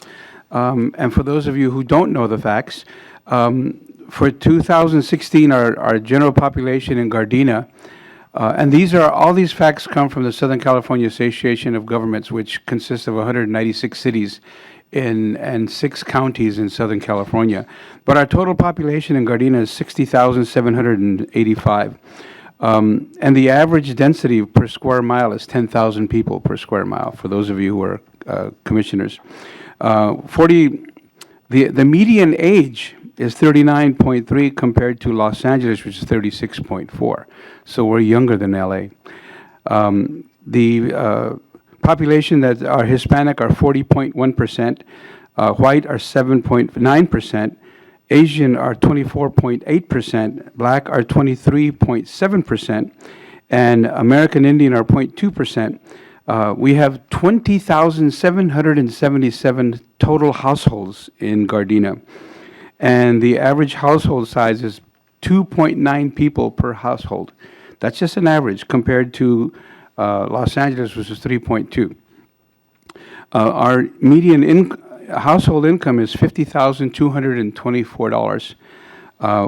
And for those of you who don't know the facts, for 2016, our general population in Gardena, and all these facts come from the Southern California Association of Governments, which consists of 196 cities and 6 counties in Southern California. But our total population in Gardena is 60,785. And the average density per square mile is 10,000 people per square mile, for those of you who are commissioners. The median age is 39.3 compared to Los Angeles, which is 36.4. So we're younger than LA. The population that are Hispanic are 40.1%, white are 7.9%, Asian are 24.8%, black are 23.7%, and American Indian are 0.2%. We have 20,777 total households in Gardena, and the average household size is 2.9 people per household. That's just an average compared to Los Angeles, which is 3.2. Our median household income is $50,224,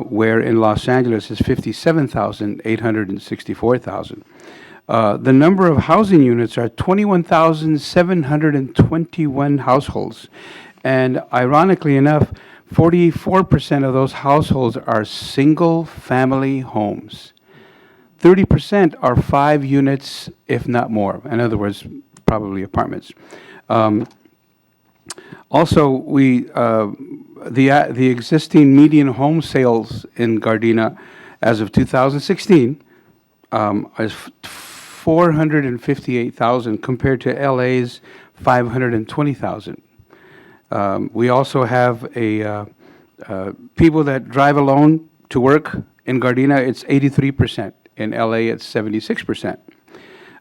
where in Los Angeles is $57,864. The number of housing units are 21,721 households. And ironically enough, 44% of those households are single-family homes. 30% are 5 units, if not more. In other words, probably apartments. Also, the existing median home sales in Gardena as of 2016 is 458,000 compared to LA's 520,000. We also have people that drive alone to work in Gardena. It's 83%. In LA, it's 76%.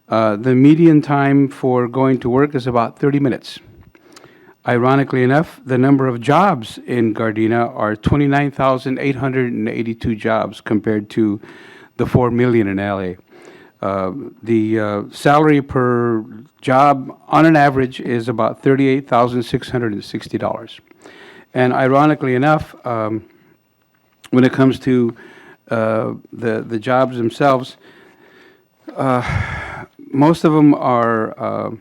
The median time for going to work is about 30 minutes. Ironically enough, the number of jobs in Gardena are 29,882 jobs compared to the 4 million in LA. The salary per job on an average is about $38,660. And ironically enough, when it comes to the jobs themselves, most of them are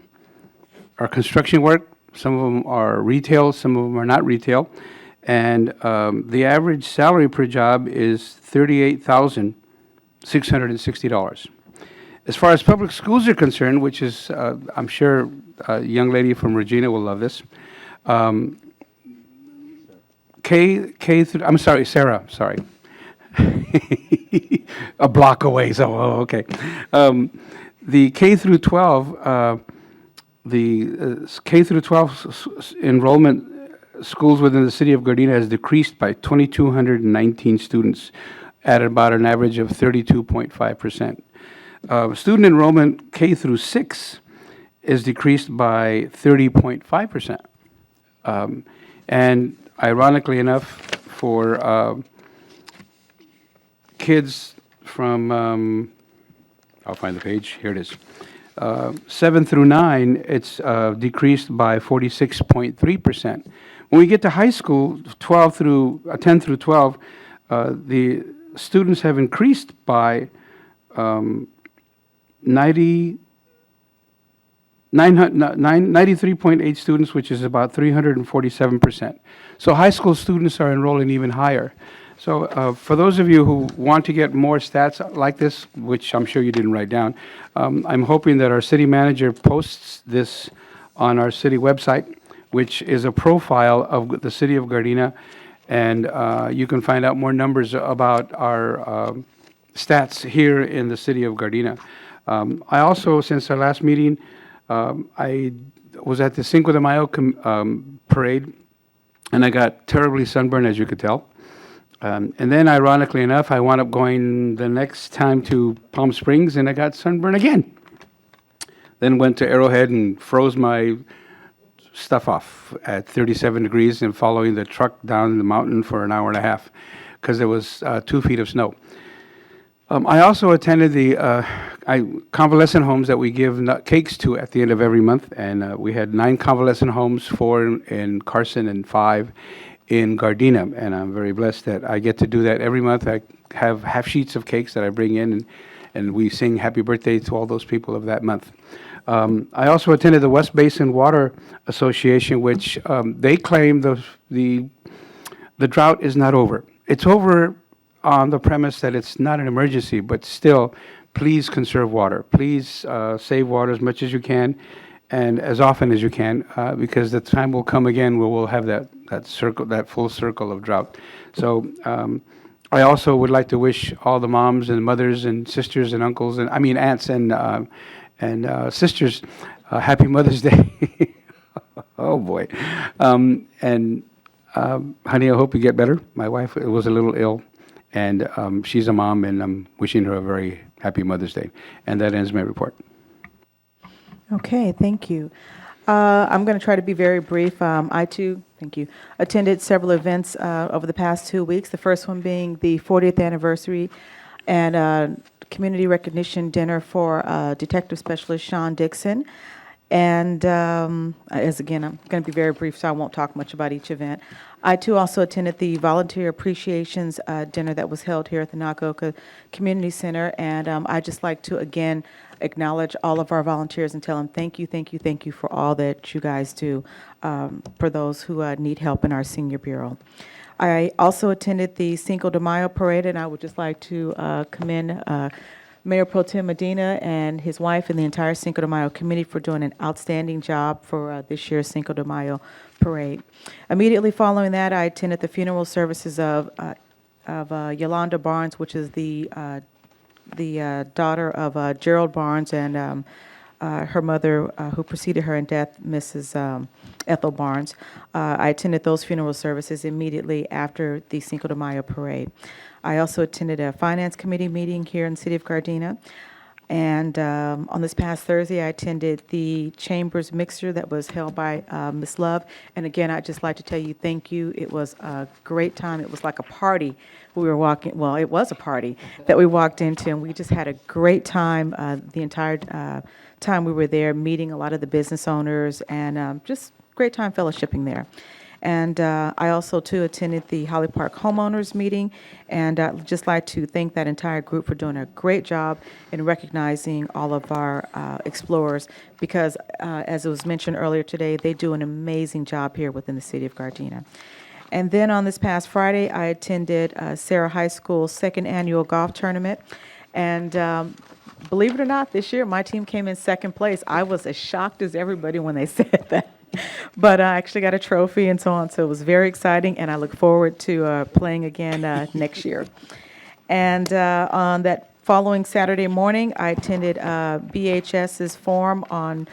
construction work. Some of them are retail, some of them are not retail. And the average salary per job is $38,000. $660. As far as public schools are concerned, which is, I'm sure a young lady from Regina will love this. I'm sorry, Sarah, sorry. A block away, so, okay. The K through 12, K through 12 enrollment schools within the city of Gardena has decreased by 2,219 students at about an average of 32.5%. Student enrollment K through 6 is decreased by 30.5%. And ironically enough, for kids from, I'll find the page, here it is. 7 through 9, it's decreased by 46.3%. When we get to high school, 10 through 12, the students have increased by 93.8 students, which is about 347%. So high school students are enrolling even higher. So for those of you who want to get more stats like this, which I'm sure you didn't write down, I'm hoping that our city manager posts this on our city website, which is a profile of the city of Gardena, and you can find out more numbers about our stats here in the city of Gardena. I also, since our last meeting, I was at the Cinco de Mayo parade, and I got terribly sunburned, as you could tell. And then, ironically enough, I wound up going the next time to Palm Springs, and I got sunburned again. Then went to Arrowhead and froze my stuff off at 37 degrees and following the truck down the mountain for an hour and a half because there was 2 feet of snow. I also attended the convalescent homes that we give cakes to at the end of every month, and we had 9 convalescent homes, 4 in Carson and 5 in Gardena, and I'm very blessed that I get to do that every month. I have half sheets of cakes that I bring in, and we sing happy birthday to all those people of that month. I also attended the West Basin Water Association, which they claim the drought is not over. It's over on the premise that it's not an emergency, but still, please conserve water. Please save water as much as you can and as often as you can, because the time will come again where we'll have that full circle of drought. So I also would like to wish all the moms and mothers and sisters and uncles, and I mean aunts and sisters, happy Mother's Day. Oh boy. Honey, I hope you get better. My wife was a little ill, and she's a mom, and I'm wishing her a very happy Mother's Day. And that ends my report. Okay, thank you. I'm going to try to be very brief. I too, thank you, attended several events over the past 2 weeks. The first one being the 40th anniversary and community recognition dinner for Detective Specialist Sean Dixon. And as again, I'm going to be very brief, so I won't talk much about each event. I too also attended the Volunteer Appreciations dinner that was held here at the Nagoka Community Center, and I'd just like to again acknowledge all of our volunteers and tell them thank you, thank you, thank you for all that you guys do for those who need help in our senior bureau. I also attended the Cinco de Mayo parade, and I would just like to commend Mayor Pro Tem Medina and his wife and the entire Cinco de Mayo committee for doing an outstanding job for this year's Cinco de Mayo parade. Immediately following that, I attended the funeral services of Yolanda Barnes, which is the daughter of Gerald Barnes and her mother, who preceded her in death, Mrs. Ethel Barnes. I attended those funeral services immediately after the Cinco de Mayo parade. I also attended a finance committee meeting here in the city of Gardena. And on this past Thursday, I attended the Chambers Mixer that was held by Ms. Love. And again, I'd just like to tell you thank you. It was a great time. It was like a party. We were walking, well, it was a party that we walked into, and we just had a great time the entire time we were there, meeting a lot of the business owners, and just great time fellowshipping there. And I also, too, attended the Holly Park homeowners meeting, and I'd just like to thank that entire group for doing a great job in recognizing all of our explorers, because as it was mentioned earlier today, they do an amazing job here within the city of Gardena. And then on this past Friday, I attended Sarah High School's second annual golf tournament. And believe it or not, this year my team came in second place. I was as shocked as everybody when they said that. But I actually got a trophy and so on, so it was very exciting, and I look forward to playing again next year. And on that following Saturday morning, I attended BHS's forum on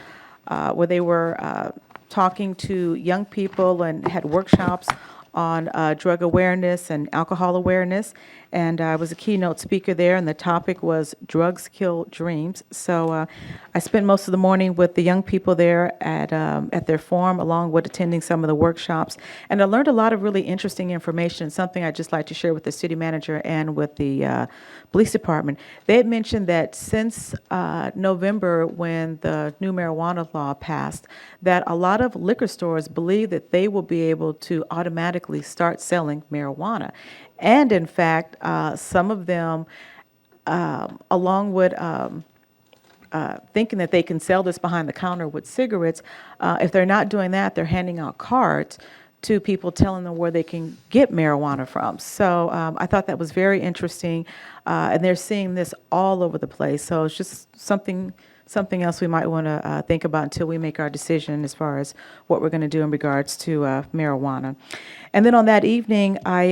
where they were talking to young people and had workshops on drug awareness and alcohol awareness. And I was a keynote speaker there, and the topic was Drugs Kill Dreams. So I spent most of the morning with the young people there at their forum, along with attending some of the workshops. And I learned a lot of really interesting information, something I'd just like to share with the city manager and with the police department. They had mentioned that since November, when the new marijuana law passed, that a lot of liquor stores believe that they will be able to automatically start selling marijuana. And in fact, some of them, along with thinking that they can sell this behind the counter with cigarettes, if they're not doing that, they're handing out cards to people telling them where they can get marijuana from. So I thought that was very interesting, and they're seeing this all over the place. So it's just something else we might want to think about until we make our decision as far as what we're going to do in regards to marijuana. And then on that evening, I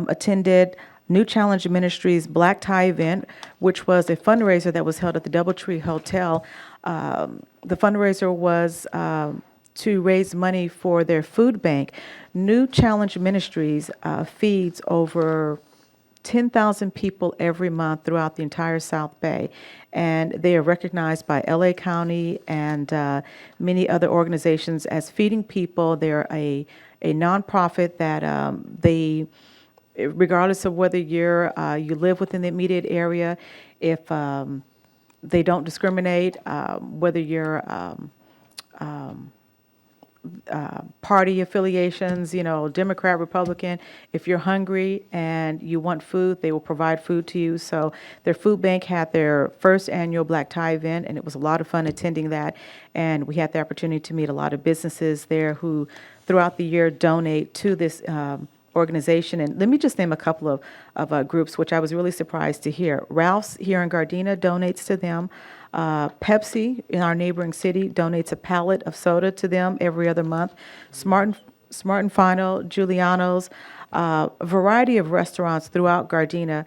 attended New Challenge Ministries Black Tie event, which was a fundraiser that was held at the DoubleTree Hotel. The fundraiser was to raise money for their food bank. New Challenge Ministries feeds over 10,000 people every month throughout the entire South Bay. And they are recognized by LA County and many other organizations as feeding people. They're a nonprofit that they, regardless of whether you live within the immediate area, if they don't discriminate, whether you're party affiliations, Democrat, Republican. If you're hungry and you want food, they will provide food to you. So their food bank had their first annual Black Tie event, and it was a lot of fun attending that. And we had the opportunity to meet a lot of businesses there who, throughout the year, donate to this organization. And let me just name a couple of groups, which I was really surprised to hear. Ralph's here in Gardena donates to them. Pepsi in our neighboring city donates a pallet of soda to them every other month. Smart and Final, Giuliano's, a variety of restaurants throughout Gardena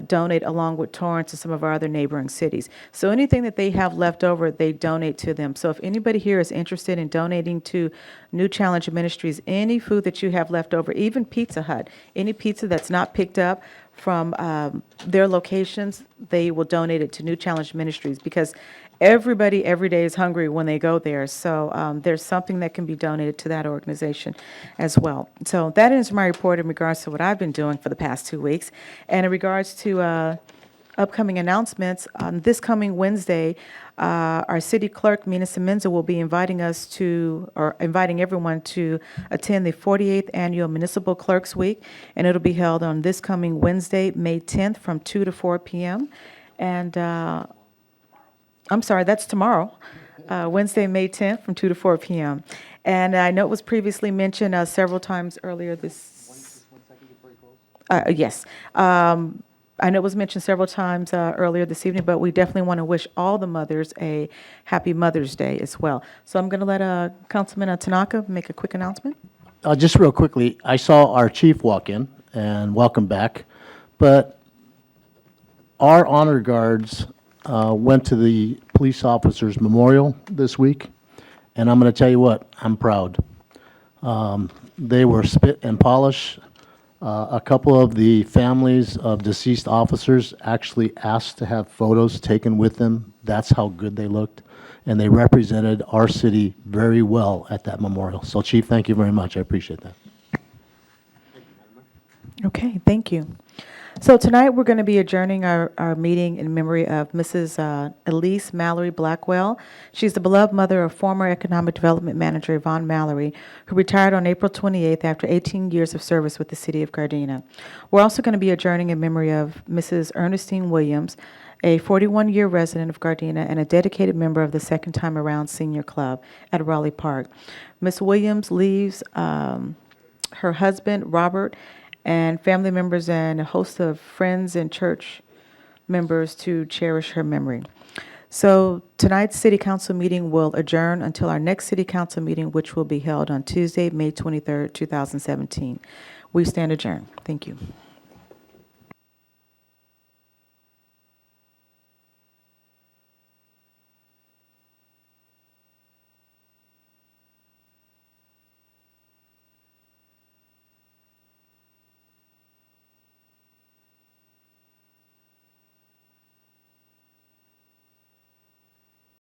donate, along with Torrance and some of our other neighboring cities. So anything that they have left over, they donate to them. So if anybody here is interested in donating to New Challenge Ministries, any food that you have left over, even Pizza Hut, any pizza that's not picked up from their locations, they will donate it to New Challenge Ministries, because everybody every day is hungry when they go there. So there's something that can be donated to that organization as well. So that is my report in regards to what I've been doing for the past 2 weeks. And in regards to upcoming announcements, on this coming Wednesday, our city clerk, Mina Semenza, will be inviting everyone to attend the 48th Annual Municipal Clerks Week, and it'll be held on this coming Wednesday, May 10th, from 2 to 4 p.m. And I'm sorry, that's tomorrow, Wednesday, May 10th, from 2 to 4 p.m. And I know it was previously mentioned several times earlier this. Yes. I know it was mentioned several times earlier this evening, but we definitely want to wish all the mothers a happy Mother's Day as well. So I'm going to let Councilman Tanaka make a quick announcement. Just real quickly, I saw our chief walk in, and welcome back, but our honor guards went to the police officers' memorial this week, and I'm going to tell you what, I'm proud. They were spit and polish. A couple of the families of deceased officers actually asked to have photos taken with them. That's how good they looked. And they represented our city very well at that memorial. So, Chief, thank you very much. I appreciate that. Okay, thank you. So tonight, we're going to be adjourning our meeting in memory of Mrs. Elise Mallory Blackwell. She's the beloved mother of former Economic Development Manager Yvonne Mallory, who retired on April 28th after 18 years of service with the city of Gardena. We're also going to be adjourning in memory of Mrs. Ernestine Williams, a 41-year resident of Gardena and a dedicated member of the Second Time Around Senior Club at Raleigh Park. Ms. Williams leaves her husband, Robert, and family members and a host of friends and church members to cherish her memory. So tonight's city council meeting will adjourn until our next city council meeting, which will be held on Tuesday, May 23rd, 2017. We stand adjourned. Thank you.